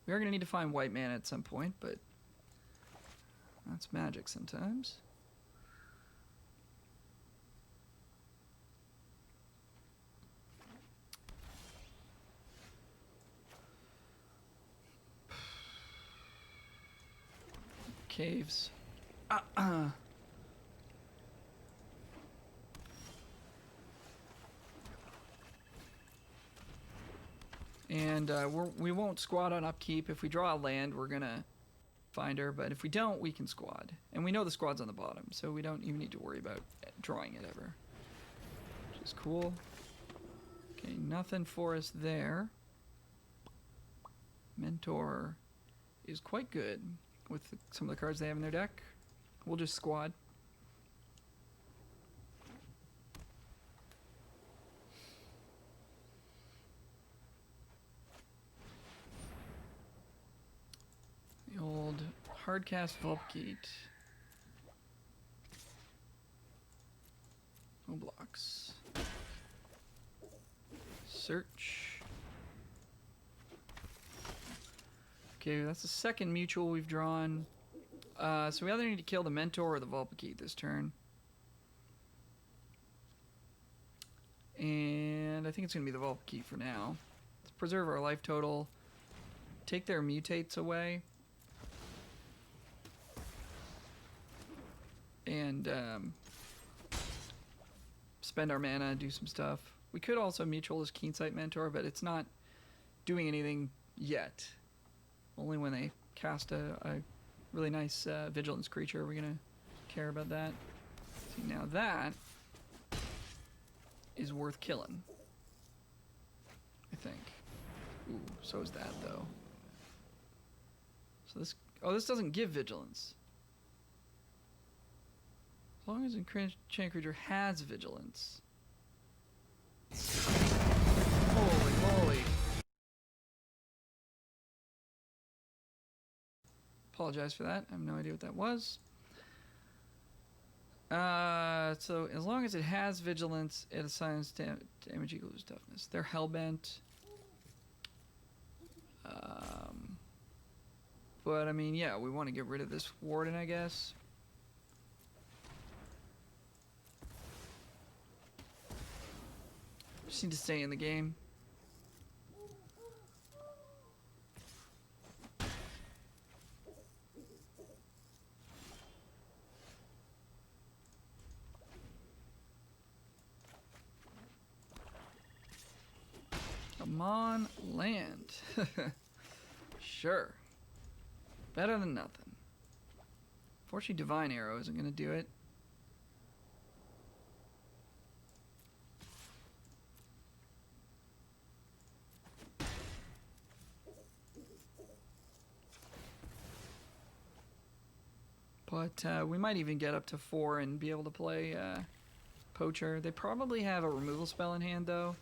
We are going to need to find white mana at some point, but... That's magic sometimes. Caves. And we won't squad on upkeep. If we draw a land, we're going to find her. But if we don't, we can squad. And we know the squad's on the bottom, so we don't even need to worry about drawing it ever. Which is cool. Okay, nothing for us there. Mentor is quite good with some of the cards they have in their deck. We'll just squad. The old Hardcast Vulpkeet. No blocks. Search. Okay, that's the second mutual we've drawn. So we either need to kill the Mentor or the Vulpkeet this turn. And I think it's going to be the Vulpkeet for now. Let's preserve our life total. Take their mutates away. And spend our mana, do some stuff. We could also mutual as Keensight Mentor, but it's not doing anything yet. Only when they cast a really nice Vigilance creature are we going to care about that. See, now that is worth killing, I think. Ooh, so is that, though. So this... Oh, this doesn't give Vigilance. As long as an enchant creature has Vigilance. Holy moly. Apologize for that. I have no idea what that was. So as long as it has Vigilance, it assigns damage equal to its toughness. They're Hellbent. But I mean, yeah, we want to get rid of this Warden, I guess. Just need to stay in the game. Come on, land. Sure. Better than nothing. Unfortunately, Divine Arrow isn't going to do it. But we might even get up to 4 and be able to play Poacher. They probably have a removal spell in hand, though.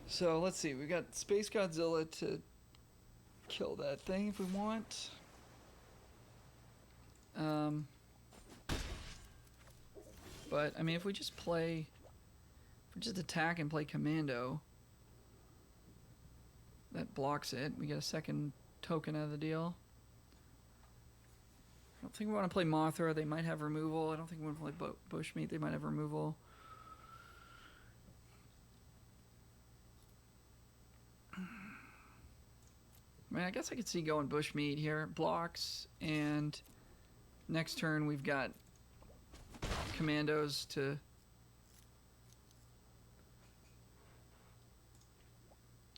So let's see. We got Space Godzilla to kill that thing if we want. But I mean, if we just attack and play Commando, that blocks it. We get a second token out of the deal. I don't think we want to play Mothra. They might have removal. I don't think we want to play Bushmeat. They might have removal. I mean, I guess I could see going Bushmeat here. Blocks, and next turn we've got Commandos to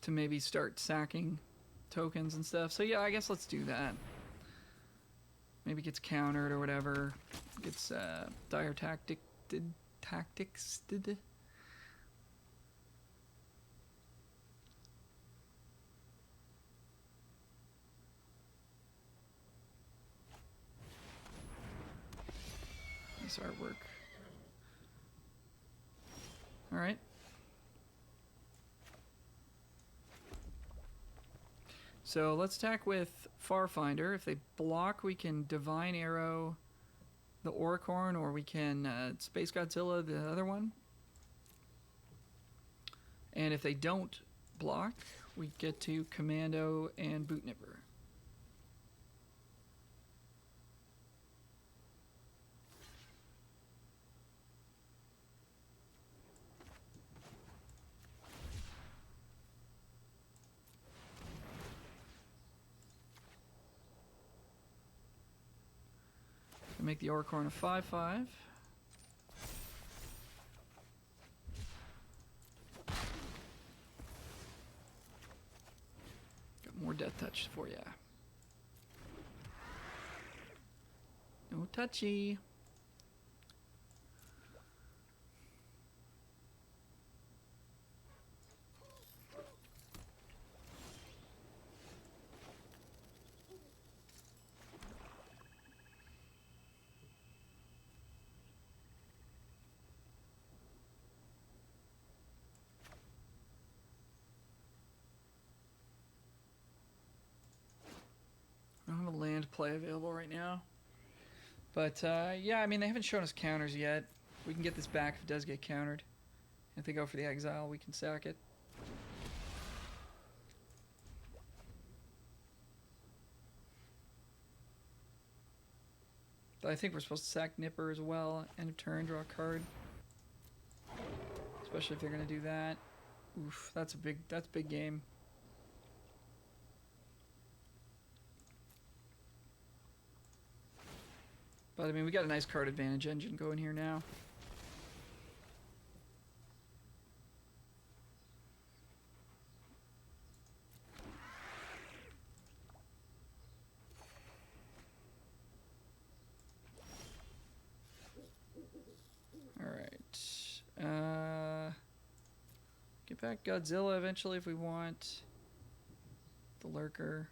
maybe start sacking tokens and stuff. So yeah, I guess let's do that. Maybe gets countered or whatever. Gets dire tactics. Nice artwork. All right. So let's attack with Farfinder. If they block, we can Divine Arrow the Oricorn, or we can Space Godzilla the other one. And if they don't block, we get to Commando and Bootnipper. Make the Oricorn a 5/5. Got more Death Touch for ya. No touchy. play available right now. But yeah, I mean, they haven't shown us counters yet. We can get this back if it does get countered. If they go for the exile, we can sack it. But I think we're supposed to sack Nipper as well. End of turn, draw a card. Especially if they're gonna do that. Oof, that's big game. But I mean, we got a nice card advantage engine going here now. Get back Godzilla eventually if we want. The Lurker.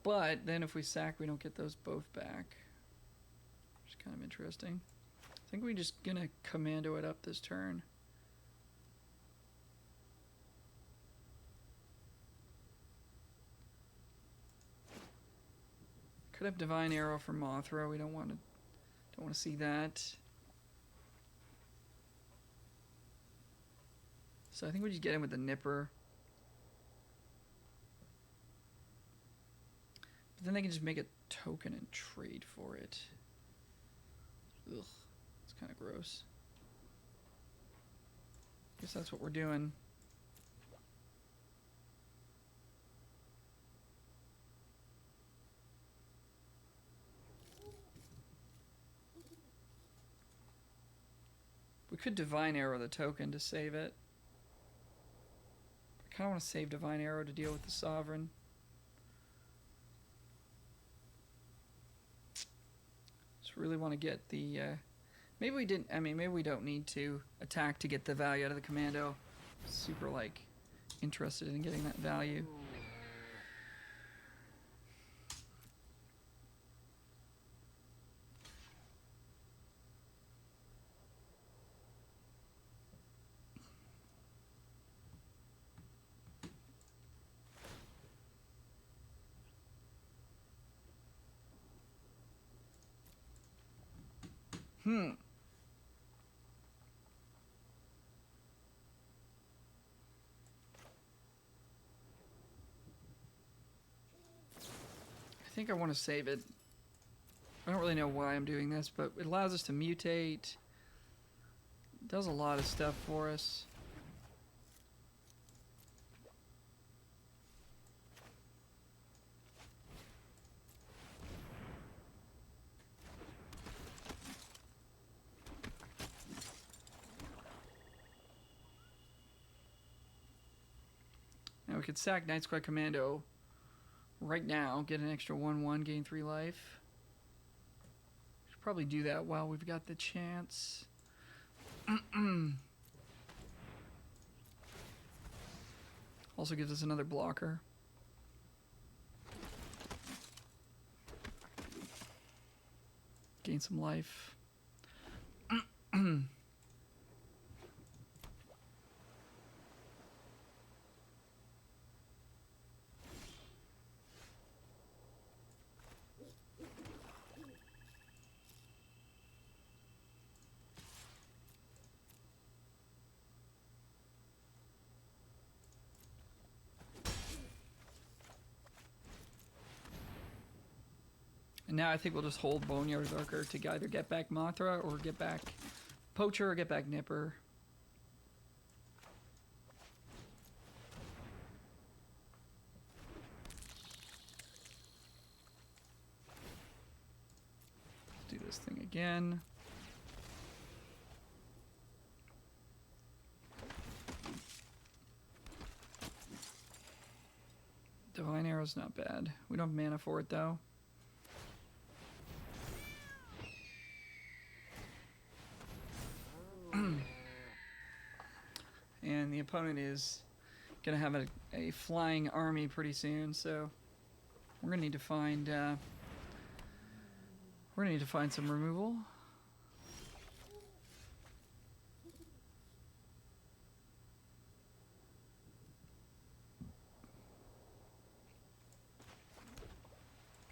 But then if we sack, we don't get those both back. Which is kind of interesting. I think we're just gonna commando it up this turn. Could have Divine Arrow for Mothra. We don't want to see that. So I think we just get in with the Nipper. But then they can just make a token and trade for it. Ugh, it's kind of gross. Guess that's what we're doing. We could Divine Arrow the token to save it. I kind of want to save Divine Arrow to deal with the Sovereign. Just really want to get the... maybe we didn't... I mean, maybe we don't need to attack to get the value out of the commando. Super, like, interested in getting that value. I think I want to save it. I don't really know why I'm doing this, but it allows us to mutate. It does a lot of stuff for us. Now we could sack Night Squad Commando right now, get an extra 1/1, gain 3 life. Should probably do that while we've got the chance. Also gives us another blocker. Gain some life. And now I think we'll just hold Boneyard Lurker to either get back Mothra or get back Poacher or get back Nipper. Let's do this thing again. Divine Arrow's not bad. We don't have mana for it though. And the opponent is going to have a flying army pretty soon, so we're going to need to find some removal.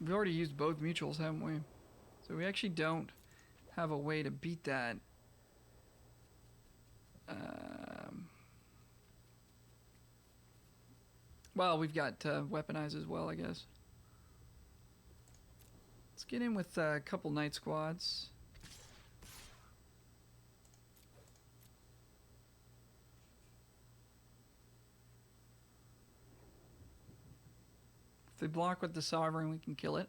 We've already used both mutuals, haven't we? So we actually don't have a way to beat that. Well, we've got Weaponize as well, I guess. Let's get in with a couple night squads. If they block with the Sovereign, we can kill it.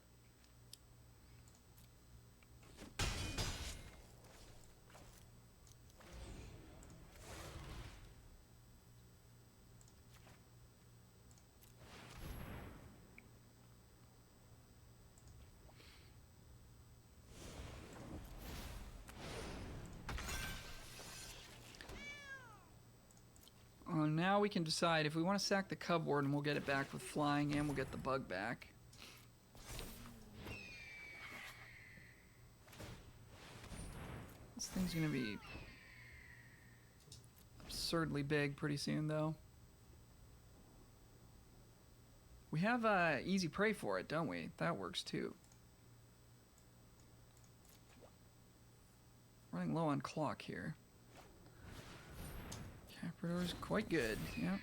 Now we can decide if we want to sack the Cub Warden, we'll get it back with flying, and we'll get the bug back. This thing's gonna be absurdly big pretty soon, though. We have easy prey for it, don't we? That works too. Running low on clock here. Caprador's quite good, yeah.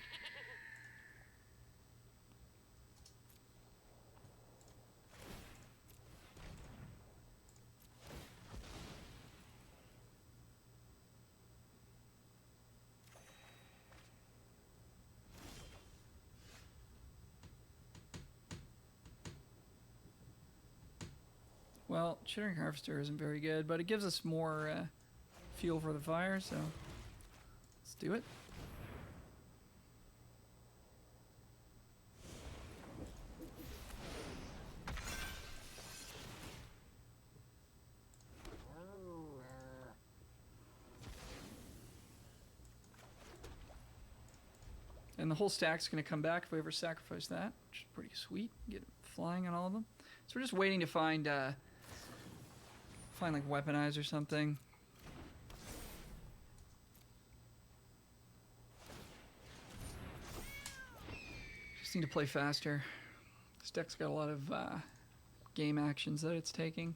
Well, Chittering Harvester isn't very good, but it gives us more fuel for the fire, so let's do it. And the whole stack's going to come back if we ever sacrifice that, which is pretty sweet. Get it flying on all of them. So we're just waiting to find like Weaponize or something. Just need to play faster. This deck's got a lot of game actions that it's taking.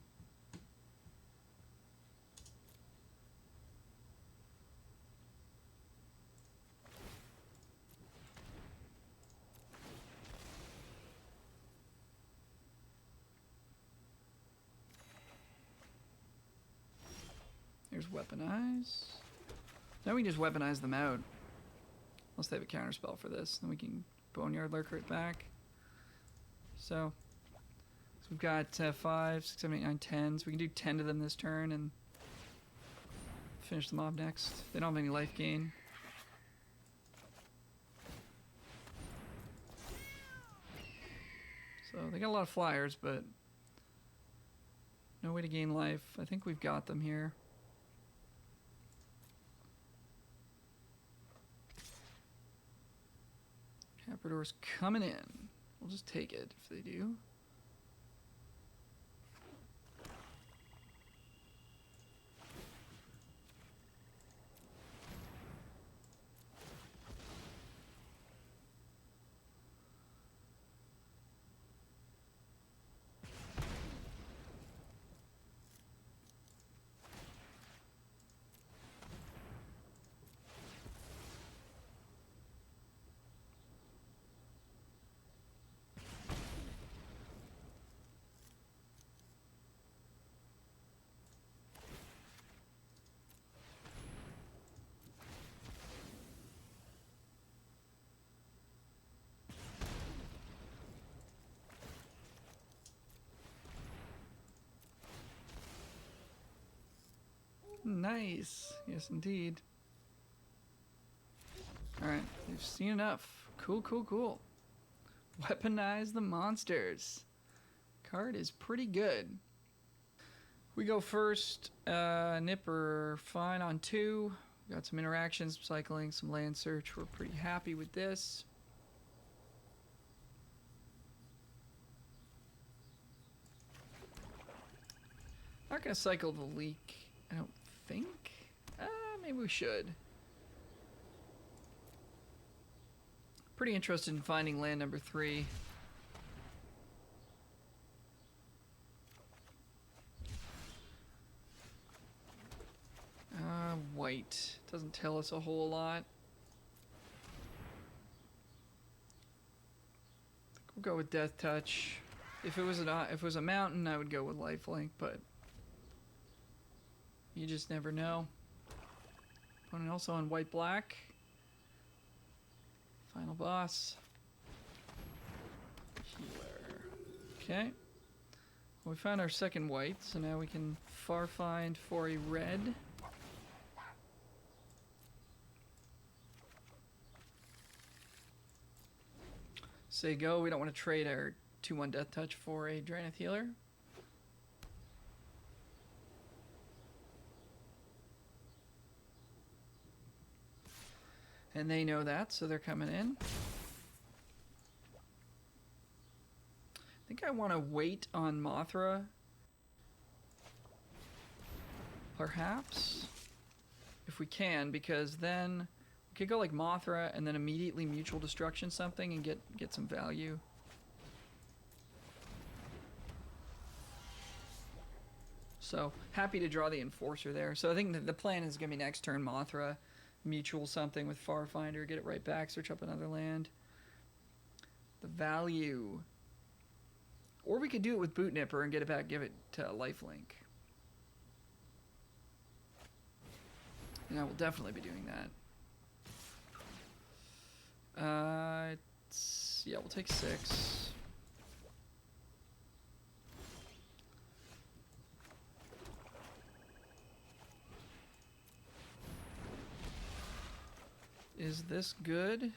There's Weaponize. Now we can just weaponize them out. Unless they have a counterspell for this. Then we can Boneyard Lurker it back. So we've got 5, 6, 7, 8, 9, 10. So we can do 10 to them this turn and finish the mob next. They don't have any life gain. So they got a lot of flyers, but no way to gain life. I think we've got them here. Caprador's coming in. We'll just take it if they do. Nice. Yes, indeed. Alright, we've seen enough. Cool, cool, cool. Weaponize the monsters. Card is pretty good. We go first. Nipper, fine on 2. Got some interactions, cycling, some land search. We're pretty happy with this. Not gonna cycle the leak, I don't think. Maybe we should. Pretty interested in finding land number 3. white. Doesn't tell us a whole lot. We'll go with Death Touch. If it was a mountain, I would go with Lifelink, but you just never know. Opponent also on white-black. Final boss. Healer. Okay. Well, we found our second white, so now we can far find for a red. Say go. We don't want to trade our 2/1 Death Touch for a Draenith Healer. And they know that, so they're coming in. I think I want to wait on Mothra. Perhaps. If we can, because then we could go like Mothra and then immediately Mutual Destruction something and get some value. So, happy to draw the Enforcer there. So I think that the plan is going to be next turn Mothra, Mutual something with Farfinder, get it right back, search up another land. The value. Or we could do it with Boot Nipper and get it back, give it to Lifelink. And I will definitely be doing that. Yeah, we'll take 6. Is this good?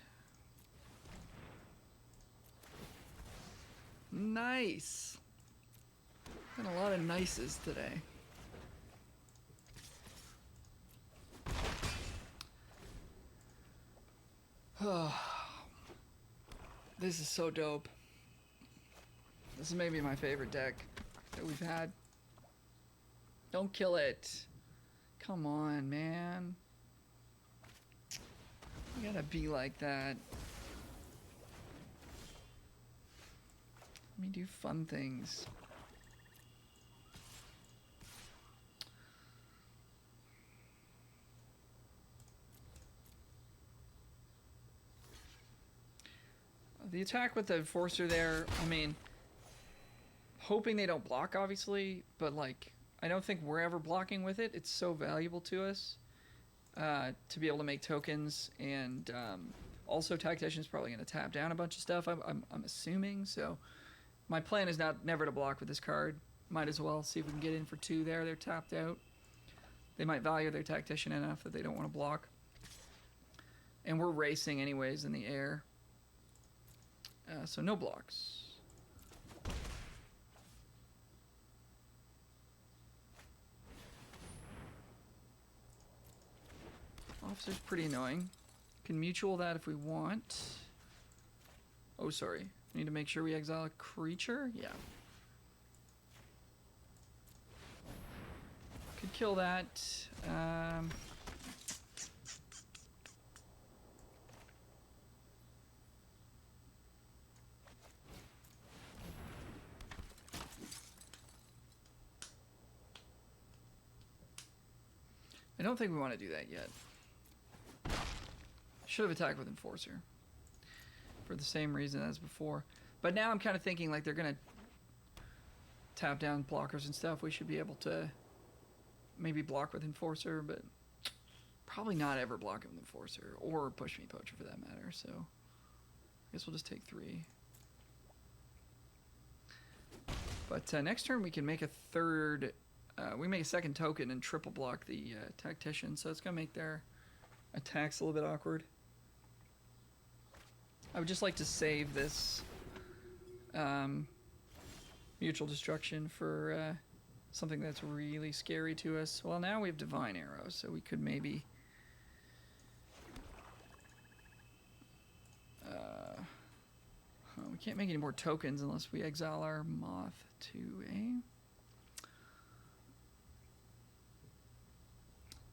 Nice. Got a lot of nices today. This is so dope. This is maybe my favorite deck that we've had. Don't kill it. Come on, man. You gotta be like that. Let me do fun things. The attack with the Enforcer there, I mean, hoping they don't block, obviously, but, like, I don't think we're ever blocking with it. It's so valuable to us to be able to make tokens, and also Tactician's probably going to tap down a bunch of stuff, I'm assuming, so my plan is never to block with this card. Might as well see if we can get in for 2 there. They're tapped out. They might value their Tactician enough that they don't want to block. And we're racing anyways in the air. So no blocks. Officer's pretty annoying. Can mutual that if we want. Oh, sorry. We need to make sure we exile a creature? Yeah. Could kill that. I don't think we want to do that yet. Should have attacked with Enforcer. For the same reason as before. But now I'm kind of thinking like they're going to tap down blockers and stuff. We should be able to maybe block with Enforcer, but probably not ever block with Enforcer. Or Push Me Poacher for that matter. So I guess we'll just take 3. But next turn we can make a third... we make a second token and triple block the Tactician, so it's going to make their attacks a little bit awkward. I would just like to save this Mutual Destruction for something that's really scary to us. Well, now we have Divine Arrow, so we could maybe... we can't make any more tokens unless we exile our Moth to a...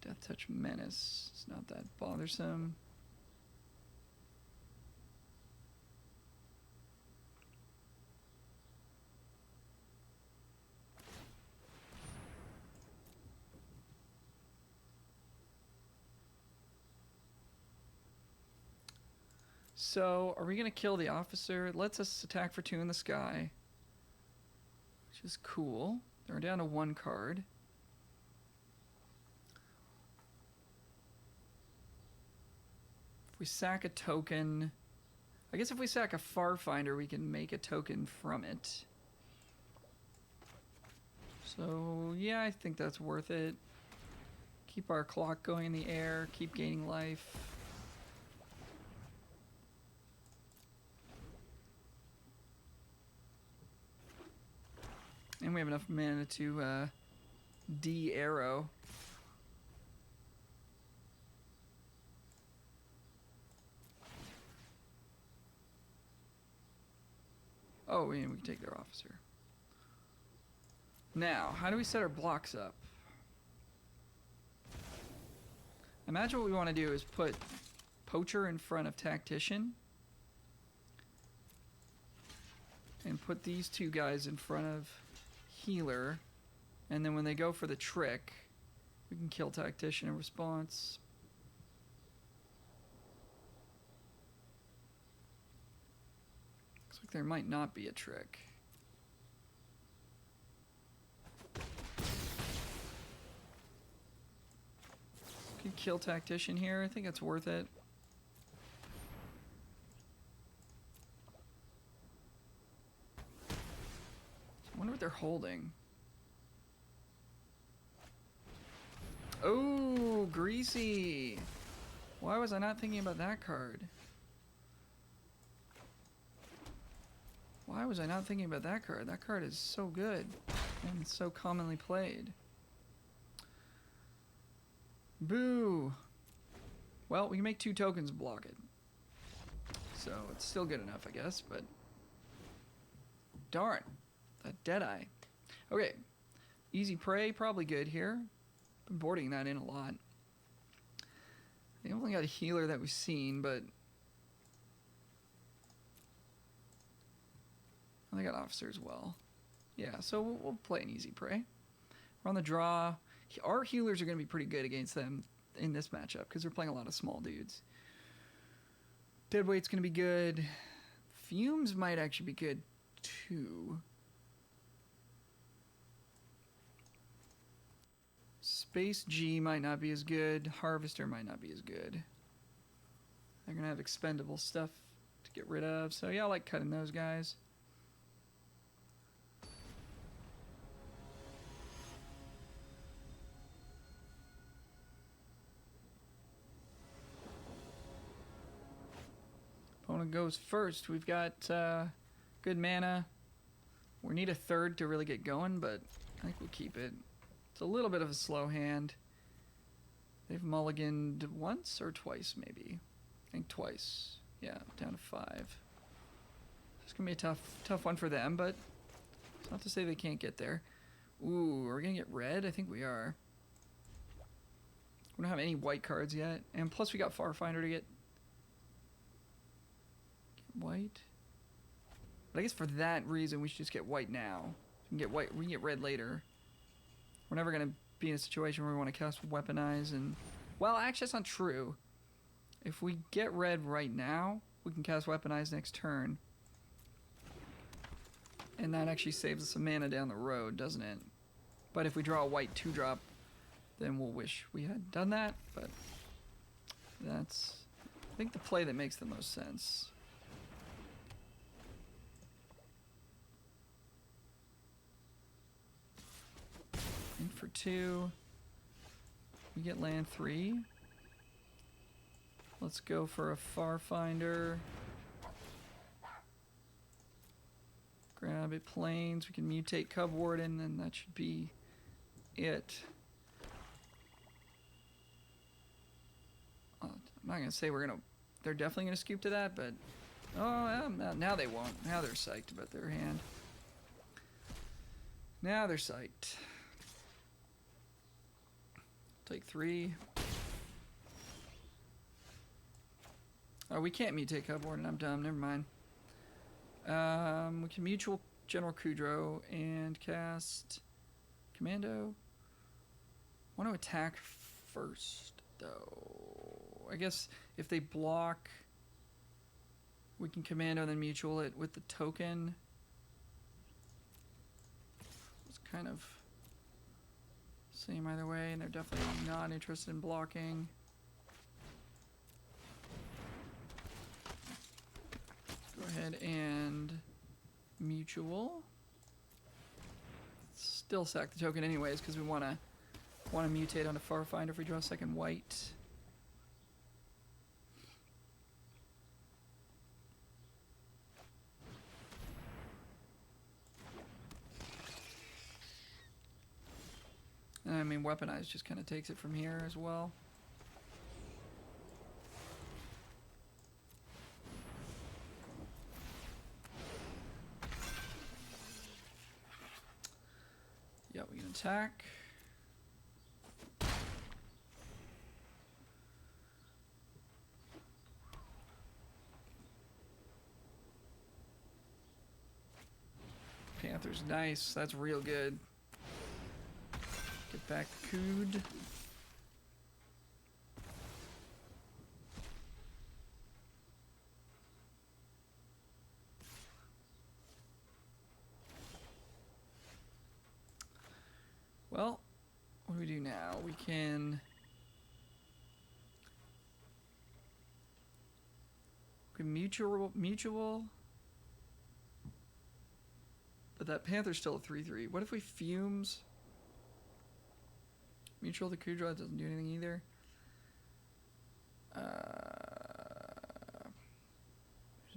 Death Touch Menace. It's not that bothersome. So, are we going to kill the officer? It lets us attack for 2 in the sky, which is cool. They're down to 1 card. If we sack a token... I guess if we sack a Farfinder, we can make a token from it. So, yeah, I think that's worth it. Keep our clock going in the air, keep gaining life. And we have enough mana to de-arrow. Oh, and we can take their officer. Now, how do we set our blocks up? Imagine what we want to do is put Poacher in front of Tactician. And put these 2 guys in front of Healer. And then when they go for the trick, we can kill Tactician in response. Looks like there might not be a trick. Could kill Tactician here. I think it's worth it. I wonder what they're holding. Oh, Greasy. Why was I not thinking about that card? Why was I not thinking about that card? That card is so good and so commonly played. Boo. Well, we can make 2 tokens and block it. So it's still good enough, I guess, but... Darn. That Deadeye. Okay. Easy Prey, probably good here. Been boarding that in a lot. They only got a healer that we've seen, but... They got officer as well. Yeah, so we'll play an Easy Prey. We're on the draw. Our healers are going to be pretty good against them in this matchup because they're playing a lot of small dudes. Deadweight's going to be good. Fumes might actually be good too. Space G might not be as good. Harvester might not be as good. They're going to have expendable stuff to get rid of. So yeah, I like cutting those guys. Opponent goes first. We've got good mana. We need a 3rd to really get going, but I think we'll keep it. It's a little bit of a slow hand. They've mulliganed once or twice, maybe. I think twice. Yeah, down to 5. It's going to be a tough one for them, but it's not to say they can't get there. Ooh, are we going to get red? I think we are. We don't have any white cards yet. And plus we got Farfinder to get white. But I guess for that reason we should just get white now. We can get white. We can get red later. We're never gonna be in a situation where we want to cast Weaponize and... Well, actually that's not true. If we get red right now, we can cast Weaponize next turn. And that actually saves us some mana down the road, doesn't it? But if we draw a white 2-drop, then we'll wish we had done that. But that's, I think, the play that makes the most sense. In for 2. We get land 3. Let's go for a Farfinder. Grab it, planes. We can mutate Cub Warden, and that should be it. I'm not going to say we're going to... They're definitely going to scoop to that, but... Oh, now they won't. Now they're psyched about their hand. Now they're psyched. Take 3. Oh, we can't mutate Cub Warden. I'm dumb. Never mind. We can mutual General Kudrow and cast Commando. Want to attack first, though. I guess if they block... We can commando and then mutual it with the token. It's kind of same either way, and they're definitely not interested in blocking. Go ahead and mutual. Still sack the token anyways because we want to mutate onto Farfinder if we draw a second white. And I mean, Weaponize just kind of takes it from here as well. Yeah, we can attack. Panther's nice. That's real good. Get back the Cood. Well, what do we do now? We can mutual. But that Panther's still a 3/3. What if we fumes? Mutual the Kudra doesn't do anything either.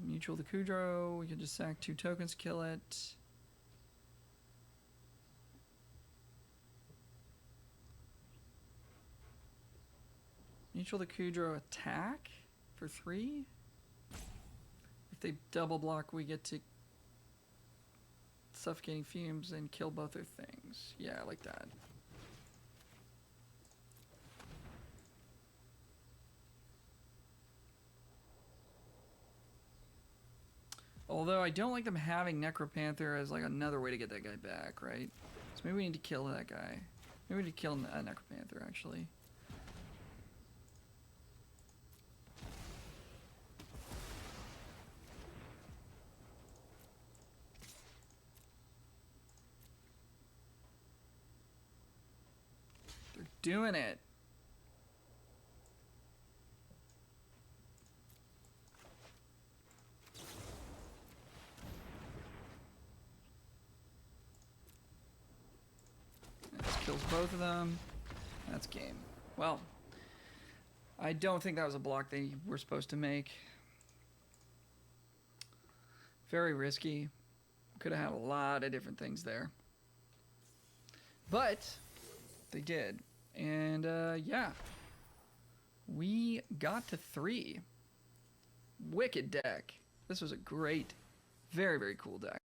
Mutual the Kudro. We can just sack 2 tokens, kill it. Mutual the Kudro attack for 3. If they double block, we get to Suffocating Fumes and kill both their things. Yeah, I like that. Although I don't like them having Necropanther as like another way to get that guy back, right? So maybe we need to kill that guy. Maybe we need to kill Necropanther, actually. They're doing it. Kills both of them. That's game. Well, I don't think that was a block they were supposed to make. Very risky. Could have had a lot of different things there. But they did. And yeah. We got to 3. Wicked deck. This was a great, very, very cool deck.